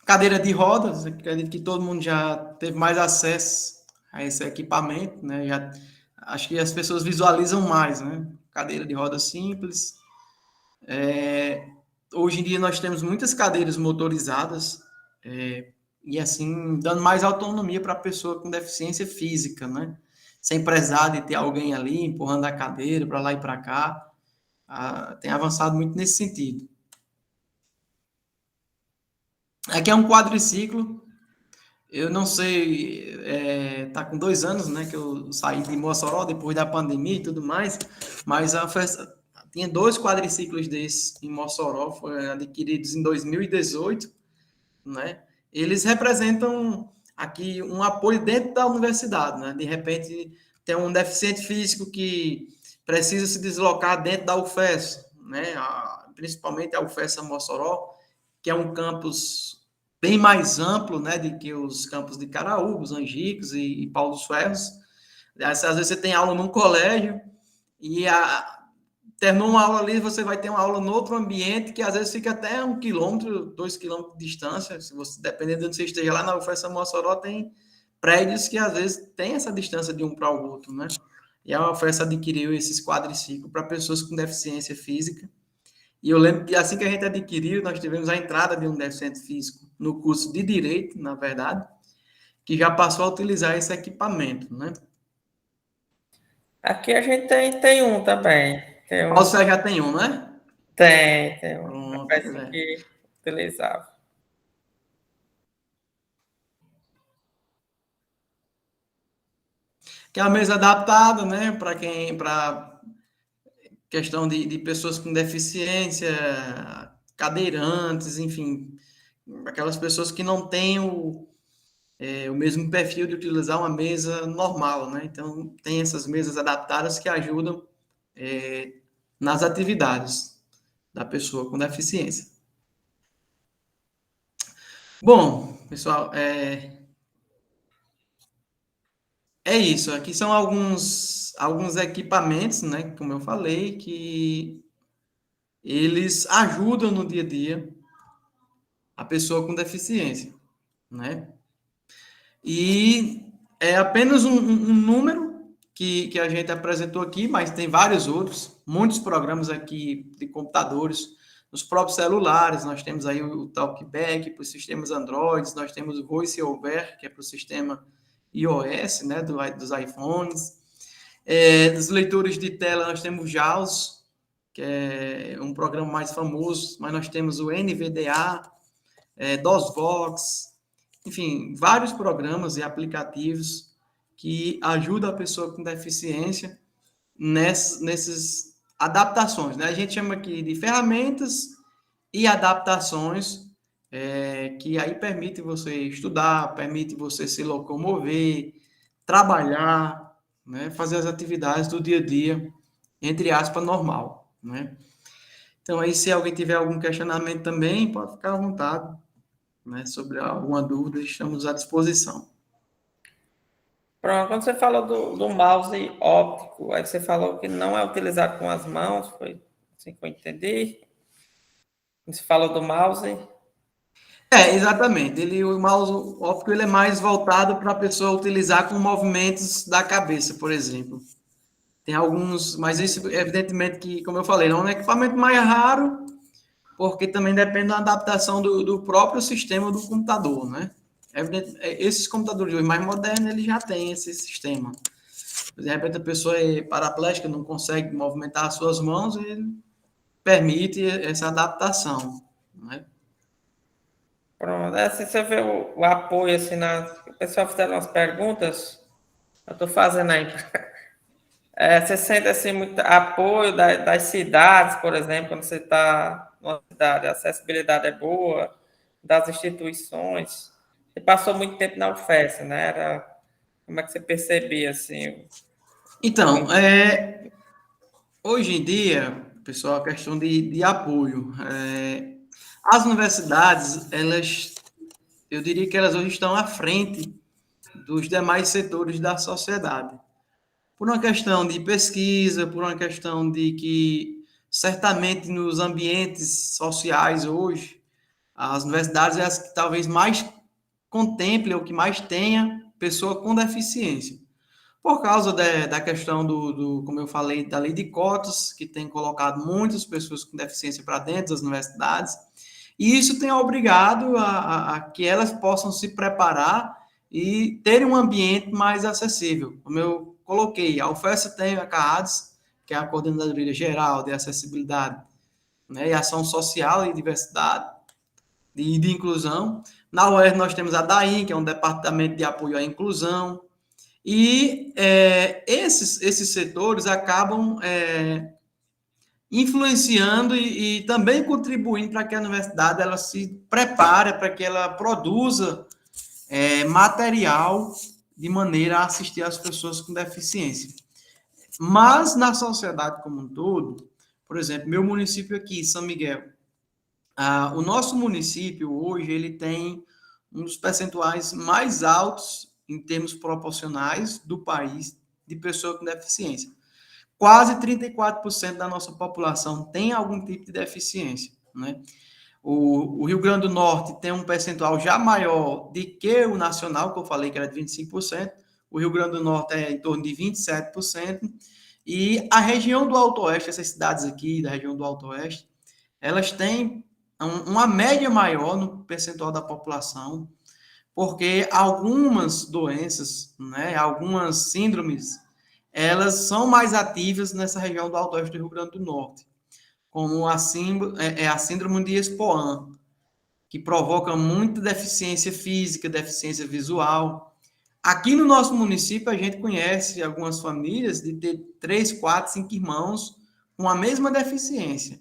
Cadeira de rodas, acredito que todo mundo já teve mais acesso a esse equipamento, né? Acho que as pessoas visualizam mais, né? Cadeira de rodas simples. Hoje em dia nós temos muitas cadeiras motorizadas, e assim, dando mais autonomia para a pessoa com deficiência física, né? Sem precisar de ter alguém ali empurrando a cadeira para lá e para cá. tem avançado muito nesse sentido. Aqui é um quadriciclo. Eu não sei, tá com 2 anos, né, que eu saí de Mossoró depois da pandemia e tudo mais, mas tinha 2 quadriciclos desses em Mossoró, foram adquiridos em 2018, né? Eles representam aqui um apoio dentro da universidade, né? De repente tem um deficiente físico que precisa se deslocar dentro da UFES, né? Principalmente a UFES Mossoró, que é um campus bem mais amplo, né, do que os campos de Caraúbos, Angicos e Paulo dos Ferros. Às vezes você tem aula num colégio e terminou uma aula ali, você vai ter uma aula no outro ambiente que às vezes fica até 1 quilômetro, 2 quilômetros de distância. Se você, dependendo de onde você esteja lá na UFES Mossoró, tem prédios que às vezes tem essa distância de um para o outro, né? E a UFES adquiriu esses quadriciclos para pessoas com deficiência física. E eu lembro que assim que a gente adquiriu, nós tivemos a entrada de um deficiente físico no curso de Direito, na verdade, que já passou a utilizar esse equipamento, né? Aqui a gente tem um também. Você já tem um, né? Tem um. Pronto, Parece que utilizava. Que é a mesa adaptada, né? Para questão de pessoas com deficiência, cadeirantes, enfim, aquelas pessoas que não têm o mesmo perfil de utilizar uma mesa normal, né? Então, tem essas mesas adaptadas que ajudam nas atividades da pessoa com deficiência. Bom, pessoal, é isso. Aqui são alguns equipamentos, né? Como eu falei, que eles ajudam no dia a dia a pessoa com deficiência, né? E é apenas um número que a gente apresentou aqui, mas tem vários outros, muitos programas aqui de computadores, nos próprios celulares, nós temos aí o TalkBack para os sistemas Android, nós temos o VoiceOver, que é para o sistema iOS, né, dos iPhones. Dos leitores de tela, nós temos o JAWS, que é um programa mais famoso, mas nós temos o NVDA, DOSVox, enfim, vários programas e aplicativos que ajudam a pessoa com deficiência nessas adaptações, né? A gente chama aqui de ferramentas e adaptações que aí permite você estudar, permite você se locomover, trabalhar, né? Fazer as atividades do dia a dia, entre aspas, normal, né? Então, aí, se alguém tiver algum questionamento também, pode ficar à vontade, né? Sobre alguma dúvida, estamos à disposição. Pronto, quando você falou do mouse óptico, aí você falou que não é utilizado com as mãos, foi assim que eu entendi. Você falou do mouse. Exatamente. O mouse óptico ele é mais voltado para a pessoa utilizar com movimentos da cabeça, por exemplo. Tem alguns, mas isso, evidentemente, que, como eu falei, não é um equipamento mais raro, porque também depende da adaptação do próprio sistema do computador, né? Esses computadores hoje mais modernos, eles já têm esse sistema. De repente, a pessoa é paraplégica, não consegue movimentar as suas mãos, ele permite essa adaptação, né? Pronto, assim você vê o apoio, assim, o pessoal fizeram umas perguntas, eu estou fazendo aí. Você sente, assim, muito apoio das cidades, por exemplo, quando você está numa cidade, a acessibilidade é boa, das instituições. Você passou muito tempo na UFES, né? Como é que você percebia, assim? Então, hoje em dia, pessoal, a questão de apoio. As universidades, eu diria que elas hoje estão à frente dos demais setores da sociedade. Por uma questão de pesquisa, por uma questão de que, certamente, nos ambientes sociais hoje, as universidades é as que talvez mais contemplem, ou que mais tenha pessoa com deficiência. Por causa da questão como eu falei, da lei de cotas, que tem colocado muitas pessoas com deficiência para dentro das universidades, e isso tem obrigado a que elas possam se preparar e terem um ambiente mais acessível. Como eu coloquei, a UFES tem a CAADES, que é a Coordenadoria Geral de Acessibilidade, né, e Ação Social e Diversidade e de Inclusão. Na UERJ nós temos a DAIN, que é um departamento de apoio à inclusão, e esses setores acabam influenciando e também contribuindo para que a universidade ela se prepare, para que ela produza material de maneira a assistir as pessoas com deficiência. Mas na sociedade como um todo, por exemplo, meu município aqui, São Miguel, o nosso município hoje ele tem um dos percentuais mais altos em termos proporcionais do país de pessoas com deficiência. Quase 34% da nossa população tem algum tipo de deficiência, né? O Rio Grande do Norte tem um percentual já maior do que o nacional, que eu falei que era de 25%. O Rio Grande do Norte é em torno de 27%. E a região do Alto Oeste, essas cidades aqui da região do Alto Oeste, elas têm uma média maior no percentual da população, porque algumas doenças, né, algumas síndromes, elas são mais ativas nessa região do Alto Oeste do Rio Grande do Norte, como a síndrome de Expoan, que provoca muita deficiência física, deficiência visual. Aqui no nosso município, a gente conhece algumas famílias de ter 3, 4, 5 irmãos com a mesma deficiência,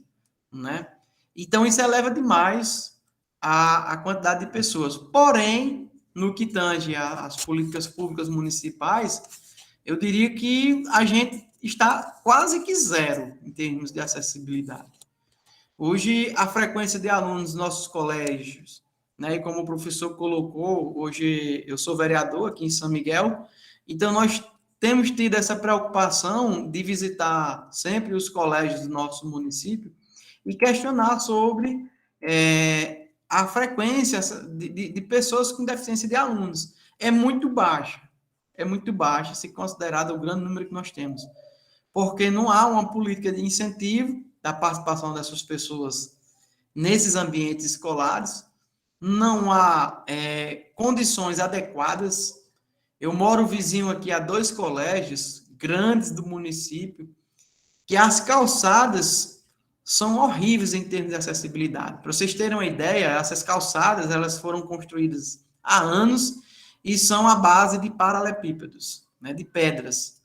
né? Então, isso eleva demais a quantidade de pessoas. Porém, no que tange às políticas públicas municipais, eu diria que a gente está quase que zero em termos de acessibilidade. Hoje, a frequência de alunos nos nossos colégios, né, e como o professor colocou, hoje eu sou vereador aqui em São Miguel, então nós temos tido essa preocupação de visitar sempre os colégios do nosso município e questionar sobre a frequência de pessoas com deficiência de alunos. É muito baixa, se considerado o grande número que nós temos, porque não há uma política de incentivo da participação dessas pessoas nesses ambientes escolares, não há condições adequadas. Eu moro vizinho aqui a 2 colégios grandes do município, que as calçadas são horríveis em termos de acessibilidade. Para vocês terem uma ideia, essas calçadas elas foram construídas há anos e são à base de paralelepípedos, né, de pedras.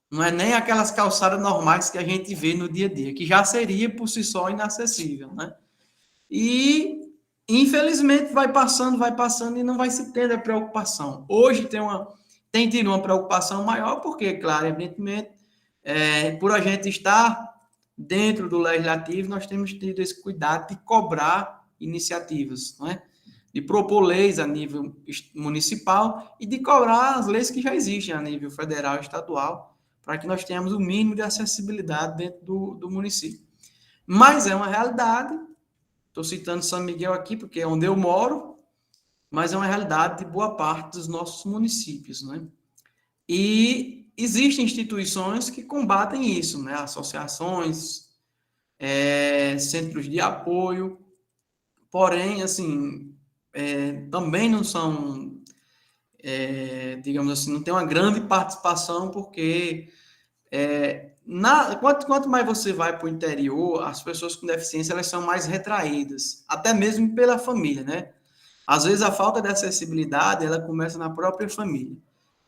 Não é nem aquelas calçadas normais que a gente vê no dia a dia, que já seria por si só inacessível, né? E, infelizmente, vai passando e não vai se tendo a preocupação. Hoje tem tido uma preocupação maior, porque, claro, evidentemente, por a gente estar dentro do legislativo, nós temos tido esse cuidado de cobrar iniciativas, não é? De propor leis a nível municipal e de cobrar as leis que já existem a nível federal e estadual, para que nós tenhamos o mínimo de acessibilidade dentro do município. Mas é uma realidade, estou citando São Miguel aqui, porque é onde eu moro, mas é uma realidade de boa parte dos nossos municípios, né? E existem instituições que combatem isso, né? Associações, centros de apoio, porém, assim, também não são, digamos assim, não tem uma grande participação, porque quanto mais você vai para o interior, as pessoas com deficiência elas são mais retraídas, até mesmo pela família, né? Às vezes a falta de acessibilidade ela começa na própria família.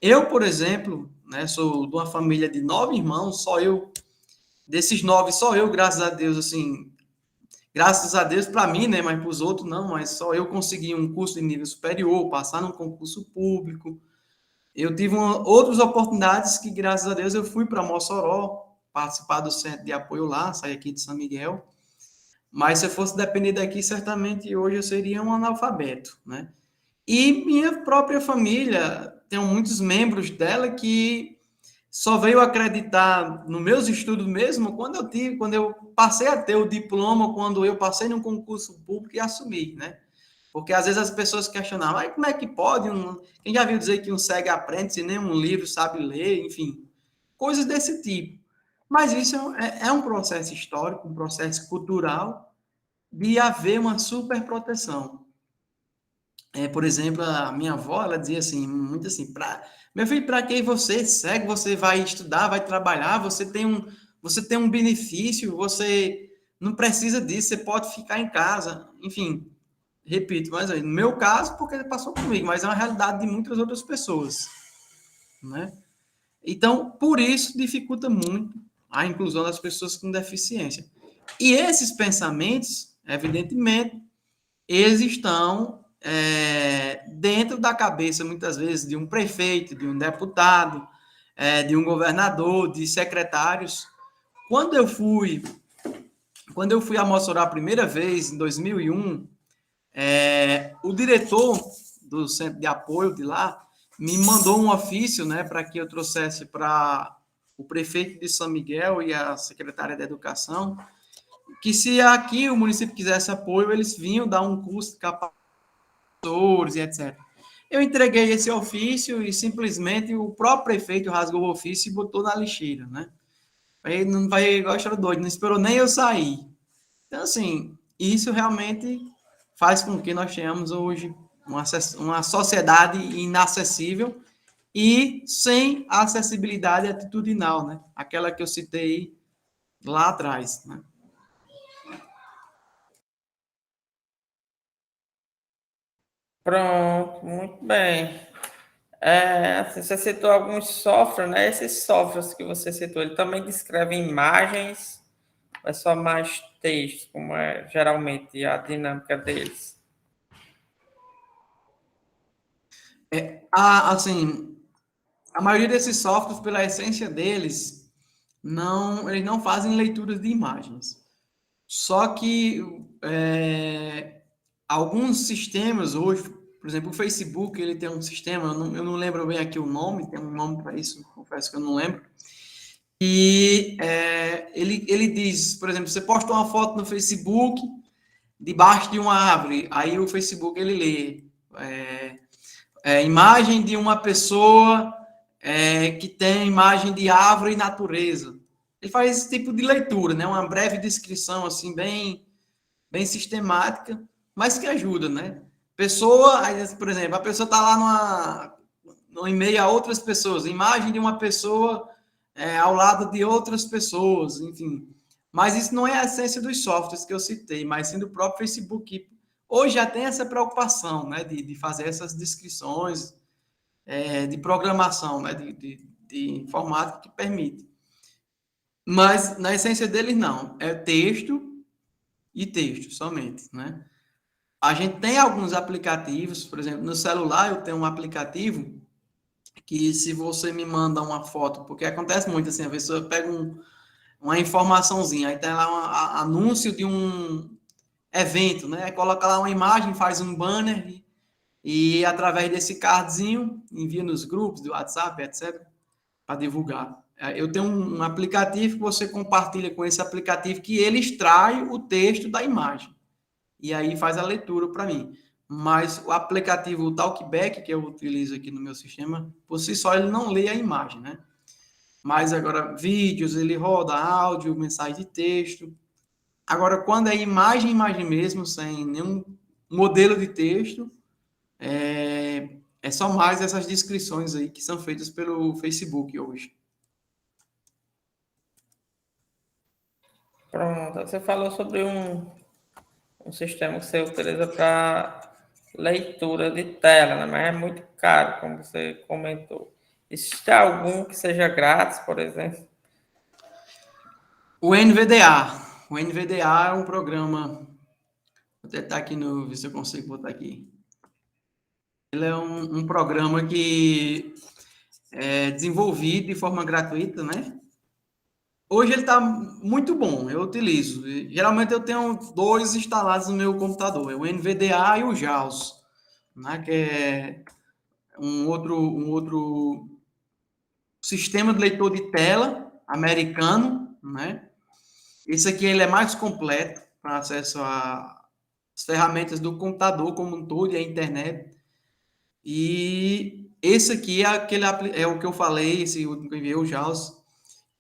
Eu, por exemplo, né, sou de uma família de 9 irmãos, só eu, desses 9, só eu, graças a Deus, assim, graças a Deus para mim, né, mas para os outros não, mas só eu consegui um curso de nível superior, passar num concurso público. Eu tive outras oportunidades que, graças a Deus, eu fui para Mossoró, participar do centro de apoio lá, saí aqui de São Miguel. Mas se eu fosse depender daqui, certamente hoje eu seria um analfabeto, né? E minha própria família, tem muitos membros dela que só veio acreditar nos meus estudos mesmo quando eu passei a ter o diploma, quando eu passei num concurso público e assumi, né? Porque às vezes as pessoas questionavam, mas como é que pode? Quem já viu dizer que um cego aprende se nem um livro sabe ler, enfim, coisas desse tipo. Mas isso é um processo histórico, um processo cultural de haver uma superproteção. Por exemplo, a minha avó, ela dizia assim, meu filho, para que você cego, você vai estudar, vai trabalhar, você tem você tem um benefício, você não precisa disso, você pode ficar em casa, enfim, repito, mas no meu caso, porque ele passou comigo, mas é uma realidade de muitas outras pessoas, né? Então, por isso, dificulta muito a inclusão das pessoas com deficiência. E esses pensamentos, evidentemente, eles estão dentro da cabeça, muitas vezes, de um prefeito, de um deputado, de um governador, de secretários. Quando eu fui a Mossoró a primeira vez, em 2001, o diretor do centro de apoio de lá me mandou um ofício, né, para que eu trouxesse para o prefeito de São Miguel e a secretária de Educação, que se aqui o município quisesse apoio, eles vinham dar um curso de capacitadores e etc. Eu entreguei esse ofício e simplesmente o próprio prefeito rasgou o ofício e botou na lixeira, né? Aí não vai igual a doido, não esperou nem eu sair. Então, assim, isso realmente faz com que nós tenhamos hoje uma sociedade inacessível e sem a acessibilidade atitudinal, né? Aquela que eu citei lá atrás, né? Pronto, muito bem. Assim, você citou alguns softwares, né? Esses softwares que você citou, ele também descreve imagens, ou é só mais texto, como é geralmente a dinâmica deles? Assim, a maioria desses softwares, pela essência deles, eles não fazem leituras de imagens. Só que alguns sistemas hoje, por exemplo, o Facebook, ele tem um sistema, eu não lembro bem aqui o nome, tem um nome para isso, confesso que eu não lembro. E ele diz, por exemplo, você posta uma foto no Facebook debaixo de uma árvore, aí o Facebook ele lê imagem de uma pessoa que tem imagem de árvore e natureza. Ele faz esse tipo de leitura, né? Uma breve descrição assim bem sistemática, mas que ajuda, né? Pessoa, por exemplo, a pessoa está lá no e-mail a outras pessoas, imagem de uma pessoa ao lado de outras pessoas, enfim. Mas isso não é a essência dos softwares que eu citei, mas sim do próprio Facebook. Hoje já tem essa preocupação, né, de fazer essas descrições de programação, né, de informática que permite. Mas na essência deles não, é texto e texto somente, né? A gente tem alguns aplicativos, por exemplo, no celular eu tenho um aplicativo que se você me manda uma foto, porque acontece muito assim, a pessoa pega uma informaçãozinha, aí tem lá um anúncio de um evento, né? Aí coloca lá uma imagem, faz um banner e através desse cardzinho envia nos grupos do WhatsApp, etc, para divulgar. Eu tenho um aplicativo que você compartilha com esse aplicativo que ele extrai o texto da imagem e aí faz a leitura para mim. Mas o aplicativo Talkback, que eu utilizo aqui no meu sistema, por si só ele não lê a imagem, né? Mas agora vídeos, ele roda áudio, mensagem de texto. Agora, quando é imagem mesmo, sem nenhum modelo de texto, é só mais essas descrições aí que são feitas pelo Facebook hoje. Pronto, você falou sobre um sistema que você utiliza para leitura de tela, né? Mas é muito caro, como você comentou. Existe algum que seja grátis, por exemplo? O NVDA. O NVDA é um programa. Vou tentar aqui ver se eu consigo botar aqui. Ele é um programa que é desenvolvido de forma gratuita, né? Hoje ele está muito bom, eu utilizo. Geralmente eu tenho dois instalados no meu computador, é o NVDA e o JAWS, né? Que é um outro sistema de leitor de tela americano, né? Esse aqui ele é mais completo para acesso às ferramentas do computador como um todo e a internet. E esse aqui é o que eu falei, esse último que eu enviei, o JAWS,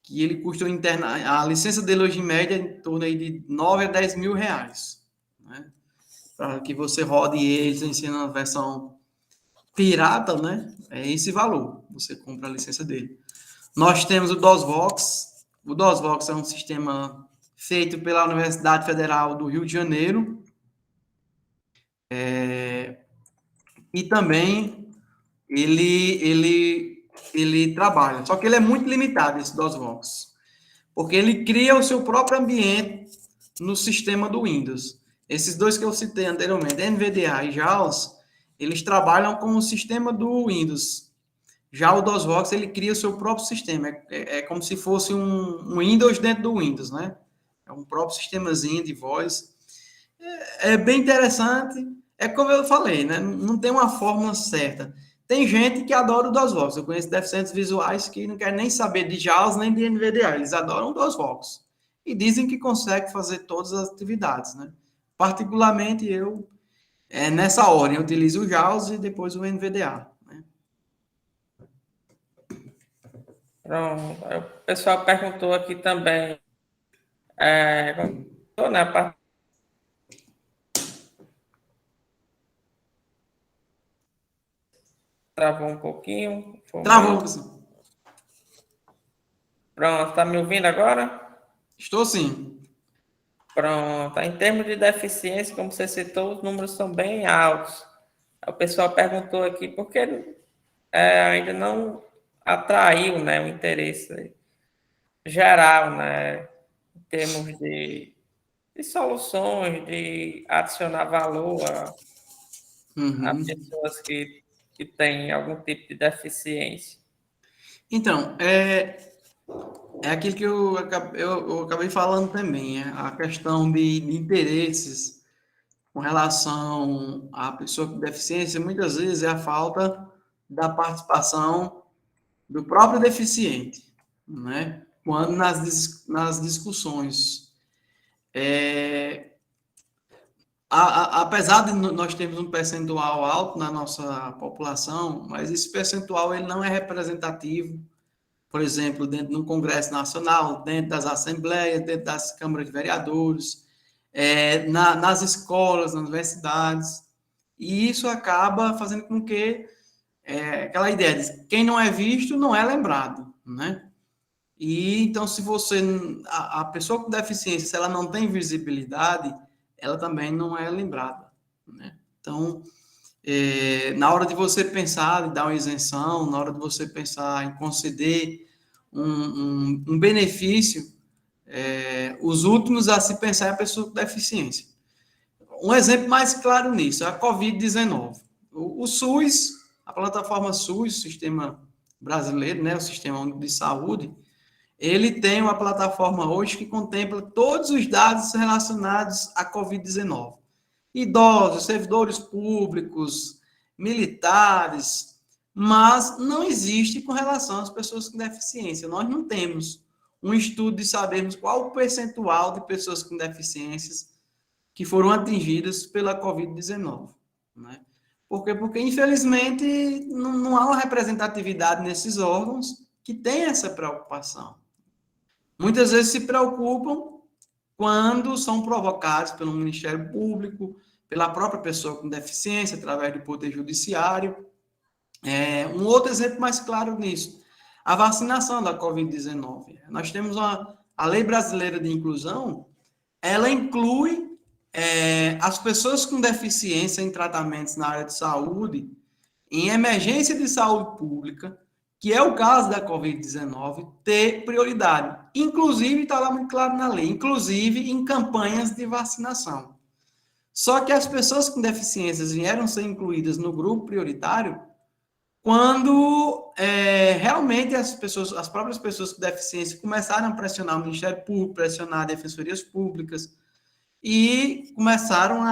que ele custa a licença dele hoje em média em torno aí de 9 a 10 mil reais, né? Para que você rode eles ensina a versão pirata, né? É esse valor, você compra a licença dele. Nós temos o DOSVox, O DOSVOX é um sistema feito pela Universidade Federal do Rio de Janeiro, e também ele trabalha, só que ele é muito limitado, esse DOSVOX, porque ele cria o seu próprio ambiente no sistema do Windows. Esses dois que eu citei anteriormente, NVDA e JAWS, eles trabalham com o sistema do Windows. Já o DOSVOX, ele cria o seu próprio sistema. É como se fosse um Windows dentro do Windows, né? É um próprio sistemazinho de voz. É bem interessante. É como eu falei, né? Não tem uma fórmula certa. Tem gente que adora o DOSVOX. Eu conheço deficientes visuais que não querem nem saber de JAWS nem de NVDA. Eles adoram o DOSVOX. E dizem que consegue fazer todas as atividades, né? Particularmente eu, nessa ordem, eu utilizo o JAWS e depois o NVDA. Né? Pronto. Aí o pessoal perguntou aqui também, né, travou um pouquinho. Travou, professor. Pronto, tá me ouvindo agora? Estou sim. Pronto. Em termos de deficiência, como você citou, os números são bem altos. O pessoal perguntou aqui por que ainda não atraiu, né, o interesse geral, né, em termos de soluções, de adicionar valor a pessoas que têm algum tipo de deficiência. Então, é aquilo que eu acabei falando também, a questão de interesses com relação à pessoa com deficiência, muitas vezes é a falta da participação do próprio deficiente, né? Quando nas discussões. Apesar de nós termos um percentual alto na nossa população, mas esse percentual ele não é representativo, por exemplo, dentro do Congresso Nacional, dentro das assembleias, dentro das câmaras de vereadores, nas escolas, nas universidades, e isso acaba fazendo com que aquela ideia de quem não é visto não é lembrado, né? E então, se a pessoa com deficiência, se ela não tem visibilidade, ela também não é lembrada, né? Então, na hora de você pensar em dar uma isenção, na hora de você pensar em conceder um benefício, os últimos a se pensar é a pessoa com deficiência. Um exemplo mais claro nisso é a Covid-19. O SUS, a plataforma SUS, o sistema brasileiro, né, o sistema único de saúde, ele tem uma plataforma hoje que contempla todos os dados relacionados à Covid-19. Idosos, servidores públicos, militares, mas não existe com relação às pessoas com deficiência. Nós não temos um estudo de sabermos qual o percentual de pessoas com deficiências que foram atingidas pela Covid-19. Né? Por quê? Porque, infelizmente, não há uma representatividade nesses órgãos que tem essa preocupação. Muitas vezes se preocupam quando são provocados pelo Ministério Público, pela própria pessoa com deficiência, através do Poder Judiciário. Um outro exemplo mais claro nisso, a vacinação da Covid-19. Nós temos a Lei Brasileira de Inclusão, ela inclui as pessoas com deficiência em tratamentos na área de saúde, em emergência de saúde pública, que é o caso da Covid-19, ter prioridade. Inclusive, está lá muito claro na lei, inclusive em campanhas de vacinação. Só que as pessoas com deficiências vieram ser incluídas no grupo prioritário quando realmente as próprias pessoas com deficiência começaram a pressionar o Ministério Público, pressionar defensorias públicas, e começaram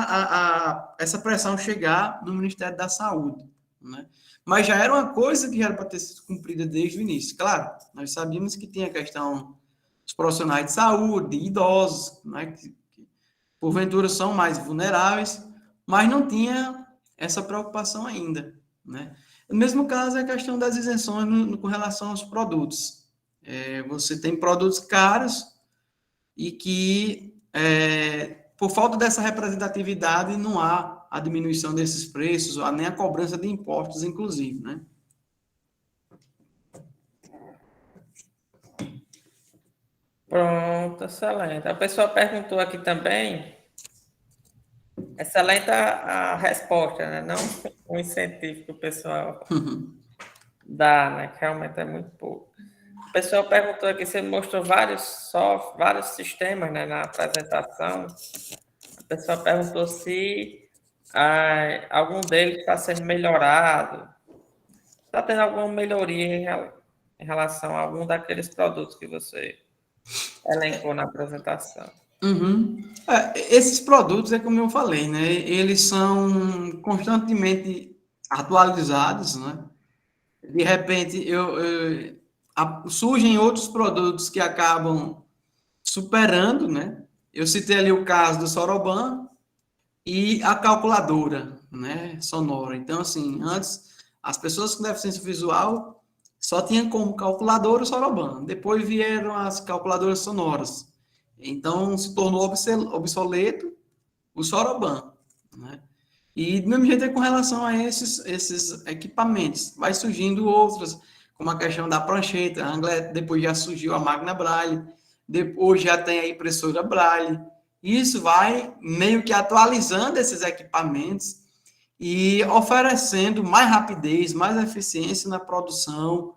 essa pressão chegar no Ministério da Saúde. Né? Mas já era uma coisa que já era para ter sido cumprida desde o início. Claro, nós sabíamos que tinha a questão dos profissionais de saúde, idosos, né, que porventura são mais vulneráveis, mas não tinha essa preocupação ainda. Né? No mesmo caso, é a questão das isenções com relação aos produtos. Você tem produtos caros e que, por falta dessa representatividade, não há a diminuição desses preços, nem a cobrança de impostos, inclusive, né? Pronto, excelente. A pessoa perguntou aqui também, excelente a resposta, né? Não o incentivo que o pessoal dá, né? Que realmente é muito pouco. O pessoal perguntou aqui, você mostrou vários sistemas, né, na apresentação. A pessoa perguntou se algum deles está sendo melhorado. Está tendo alguma melhoria em relação a algum daqueles produtos que você elencou na apresentação? Uhum. Esses produtos, é como eu falei, né? Eles são constantemente atualizados, né? De repente, surgem outros produtos que acabam superando, né? Eu citei ali o caso do Soroban e a calculadora, né? Sonora. Então, assim, antes, as pessoas com deficiência visual só tinham como calculadora o Soroban. Depois vieram as calculadoras sonoras. Então, se tornou obsoleto o Soroban, né? E do mesmo jeito é com relação a esses equipamentos. Vai surgindo outras, como a questão da prancheta. Depois já surgiu a máquina Braille. Depois já tem a impressora Braille. Isso vai meio que atualizando esses equipamentos e oferecendo mais rapidez, mais eficiência na produção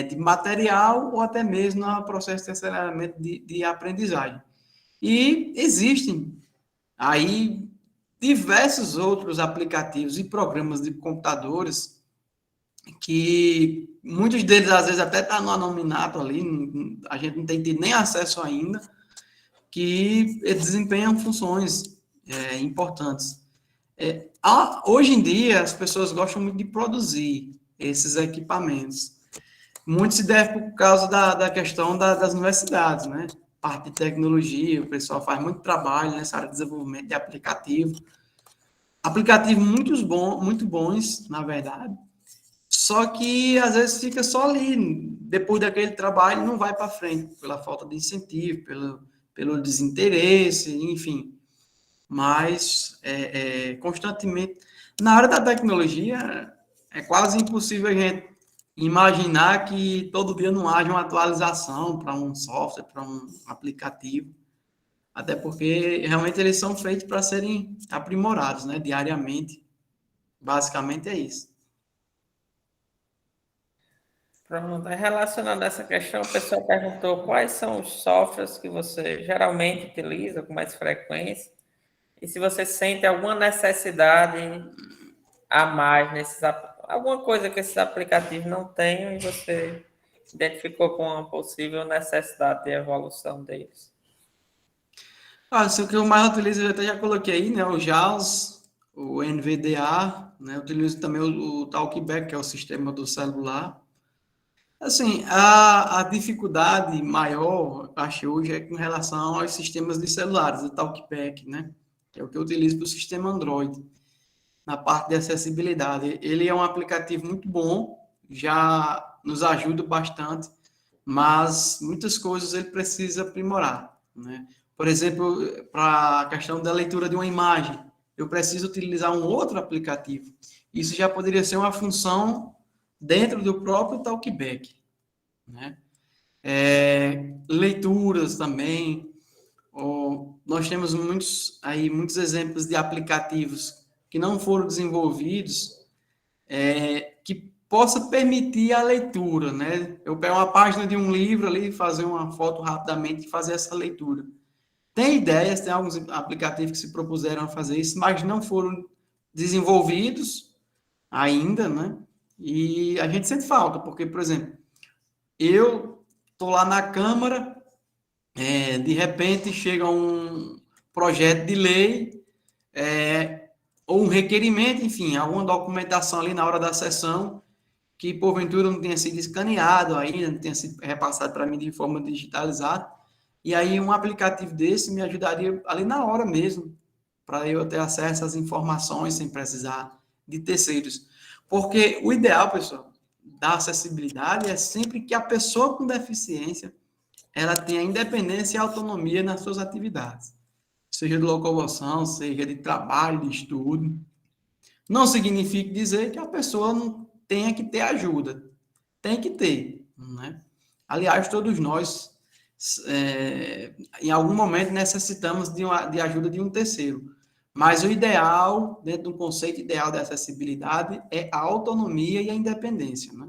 de material ou até mesmo no processo de aceleramento de aprendizagem. E existem aí diversos outros aplicativos e programas de computadores que muitos deles às vezes até tá no anonimato ali, a gente não tem tido nem acesso ainda, que desempenham funções importantes. Hoje em dia as pessoas gostam muito de produzir esses equipamentos. Muito se deve por causa da questão das universidades, né? Parte de tecnologia, o pessoal faz muito trabalho nessa área de desenvolvimento de aplicativo. Aplicativos muito bons, na verdade. Só que às vezes fica só ali, depois daquele trabalho não vai para frente, pela falta de incentivo, pelo desinteresse, enfim. Mas constantemente, na área da tecnologia, é quase impossível a gente imaginar que todo dia não haja uma atualização para um software, para um aplicativo. Até porque realmente eles são feitos para serem aprimorados, né, diariamente. Basicamente é isso. Pronto. Relacionado a essa questão, o pessoal perguntou quais são os softwares que você geralmente utiliza com mais frequência e se você sente alguma necessidade a mais alguma coisa que esses aplicativos não tenham e você identificou com uma possível necessidade de evolução deles. Isso que eu mais utilizo, eu até já coloquei aí, né, o JAWS, o NVDA, né, eu utilizo também o Talkback, que é o sistema do celular. Assim, a dificuldade maior, acho hoje, é com relação aos sistemas de celulares, o Talkback, né, que é o que eu utilizo para o sistema Android, na parte de acessibilidade. Ele é um aplicativo muito bom, já nos ajuda bastante, mas muitas coisas ele precisa aprimorar, né? Por exemplo, para a questão da leitura de uma imagem, eu preciso utilizar um outro aplicativo. Isso já poderia ser uma função dentro do próprio Talkback, né? Leituras também. Nós temos muitos exemplos de aplicativos que não foram desenvolvidos que possa permitir a leitura, né? Eu pego uma página de um livro ali, fazer uma foto rapidamente e fazer essa leitura. Tem ideias, tem alguns aplicativos que se propuseram a fazer isso, mas não foram desenvolvidos ainda, né? E a gente sente falta, porque, por exemplo, eu estou lá na Câmara, de repente chega um projeto de lei, ou um requerimento, enfim, alguma documentação ali na hora da sessão, que porventura não tenha sido escaneado ainda, não tenha sido repassado para mim de forma digitalizada. E aí um aplicativo desse me ajudaria ali na hora mesmo, para eu ter acesso às informações sem precisar de terceiros. Porque o ideal, pessoal, da acessibilidade é sempre que a pessoa com deficiência ela tenha independência e autonomia nas suas atividades. Seja de locomoção, seja de trabalho, de estudo. Não significa dizer que a pessoa não tenha que ter ajuda. Tem que ter, né? Aliás, todos nós em algum momento necessitamos de ajuda de um terceiro. Mas o ideal, dentro do conceito ideal da acessibilidade, é a autonomia e a independência, né?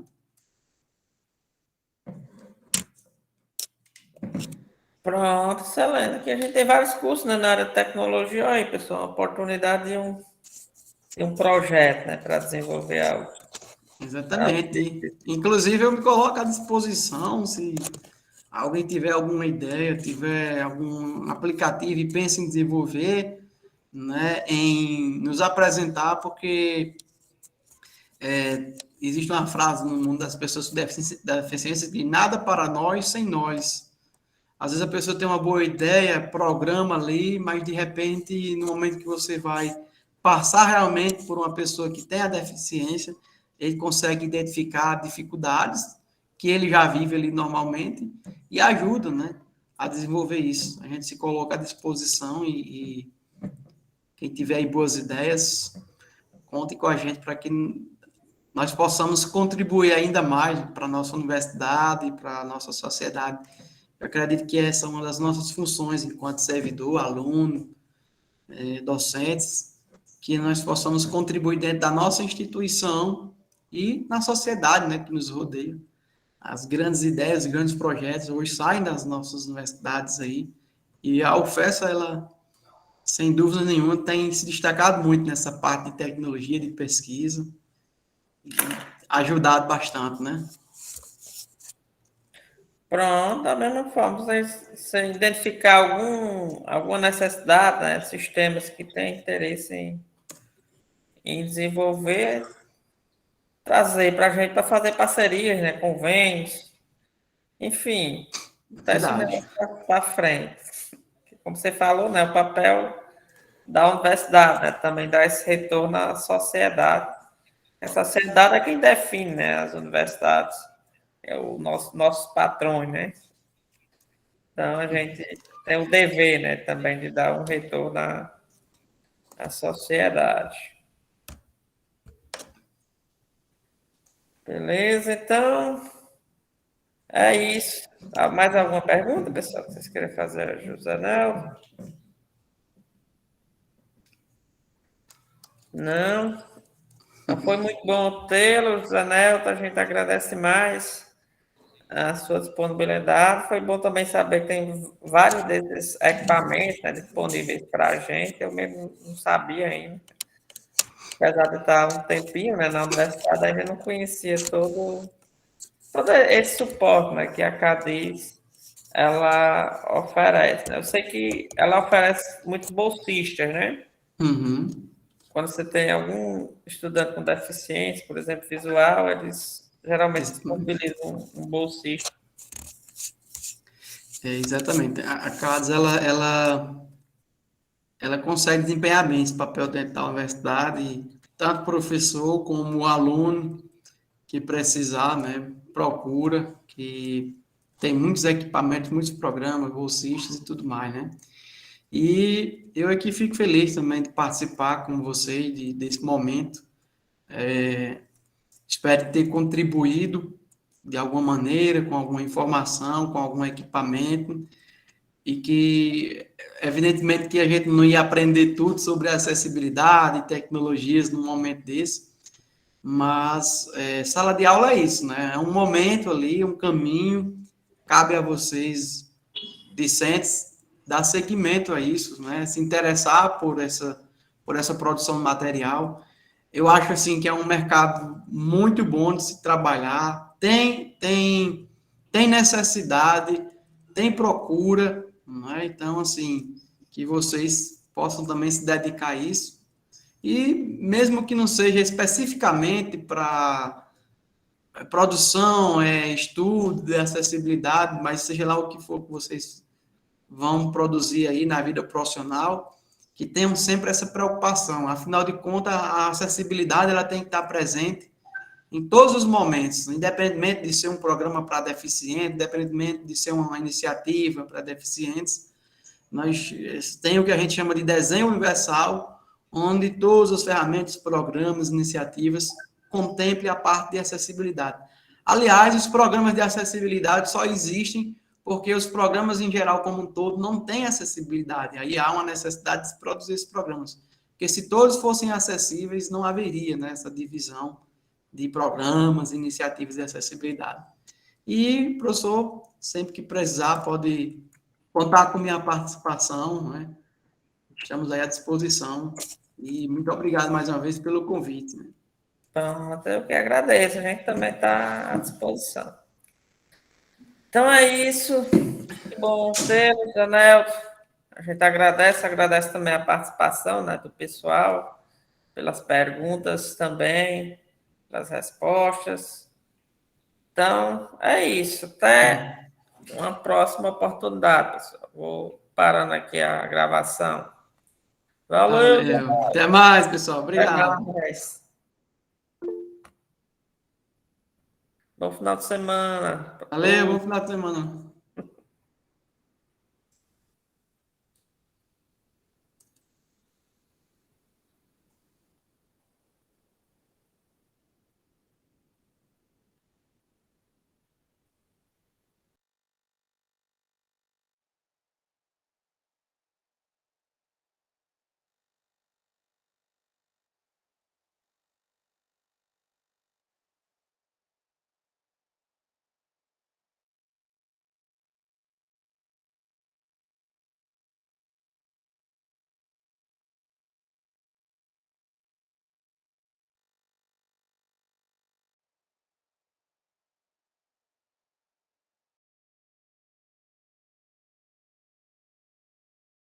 Pronto, excelente. Aqui a gente tem vários cursos, né, na área de tecnologia. Olha aí, pessoal, uma oportunidade de um projeto, né, para desenvolver algo. Exatamente. Inclusive, eu me coloco à disposição, se alguém tiver alguma ideia, tiver algum aplicativo e pensa em desenvolver, né, em nos apresentar, porque existe uma frase no mundo das pessoas com deficiência de nada para nós sem nós. Às vezes a pessoa tem uma boa ideia, programa ali, mas de repente, no momento que você vai passar realmente por uma pessoa que tem a deficiência, ele consegue identificar dificuldades que ele já vive ali normalmente e ajuda, né, a desenvolver isso. A gente se coloca à disposição e quem tiver aí boas ideias, conte com a gente para que nós possamos contribuir ainda mais para a nossa universidade, para a nossa sociedade. Eu acredito que essa é uma das nossas funções enquanto servidor, aluno, docentes, que nós possamos contribuir dentro da nossa instituição e na sociedade, né, que nos rodeia. As grandes ideias, os grandes projetos hoje saem das nossas universidades aí, e a UFES, ela, sem dúvida nenhuma, tem se destacado muito nessa parte de tecnologia, de pesquisa, e ajudado bastante, né? Pronto, da mesma forma, você identificar alguma necessidade, né, sistemas que têm interesse em desenvolver, trazer para a gente para fazer parcerias, né, convênios, enfim, botar esse Verdade. negócio para frente. Como você falou, né, o papel da universidade, né, também dá esse retorno à sociedade. A sociedade é quem define, né, as universidades, é o nossos patrões, né? Então a gente tem o dever, né, também de dar um retorno à sociedade. Beleza? Então é isso. Mais alguma pergunta, pessoal, que vocês querem fazer a José Nelson? Não? Então foi muito bom tê-lo, José Nelson. A gente agradece mais a sua disponibilidade. Foi bom também saber que tem vários desses equipamentos, né, disponíveis para a gente. Eu mesmo não sabia ainda. Apesar de estar um tempinho, né, na universidade, ainda não conhecia todo esse suporte, né, que a Cadiz ela oferece, né? Eu sei que ela oferece muitos bolsistas, né? Uhum. Quando você tem algum estudante com deficiência, por exemplo, visual, eles geralmente disponibilizam um bolsista. Exatamente. A CADES, ela consegue desempenhar bem esse papel dentro da universidade, tanto professor como aluno que precisar, né, procura, que tem muitos equipamentos, muitos programas, bolsistas e tudo mais, né? E eu aqui fico feliz também de participar com você desse momento. Espero ter contribuído de alguma maneira, com alguma informação, com algum equipamento, e que, evidentemente, que a gente não ia aprender tudo sobre acessibilidade e tecnologias num momento desse, mas sala de aula é isso, né? É um momento ali, um caminho, cabe a vocês, discentes, dar seguimento a isso, né? Se interessar por essa produção de material. Eu acho assim que é um mercado muito bom de se trabalhar, tem necessidade, tem procura, não é? Então, assim, que vocês possam também se dedicar a isso. E mesmo que não seja especificamente para produção, estudo de acessibilidade, mas seja lá o que for que vocês vão produzir aí na vida profissional, que tenham sempre essa preocupação. Afinal de contas, a acessibilidade ela tem que estar presente em todos os momentos, independentemente de ser um programa para deficientes, independentemente de ser uma iniciativa para deficientes. Nós temos o que a gente chama de desenho universal, onde todas as ferramentas, programas, iniciativas contemplem a parte de acessibilidade. Aliás, os programas de acessibilidade só existem porque os programas em geral como um todo não têm acessibilidade. Aí há uma necessidade de se produzir esses programas. Porque se todos fossem acessíveis, não haveria, né, essa divisão de programas, iniciativas de acessibilidade. E, professor, sempre que precisar, pode contar com minha participação, né? Estamos aí à disposição. E muito obrigado mais uma vez pelo convite. Né? Então, eu que agradeço, a gente também está à disposição. Então é isso. Que bom ter, Janelto. A gente agradece também a participação, né, do pessoal, pelas perguntas também, pelas respostas. Então, é isso. Até uma próxima oportunidade, pessoal. Vou parando aqui a gravação. Valeu, Valeu. Até mais, pessoal. até Obrigado. mais. Bom final de semana para Valeu, bom todos. final de semana.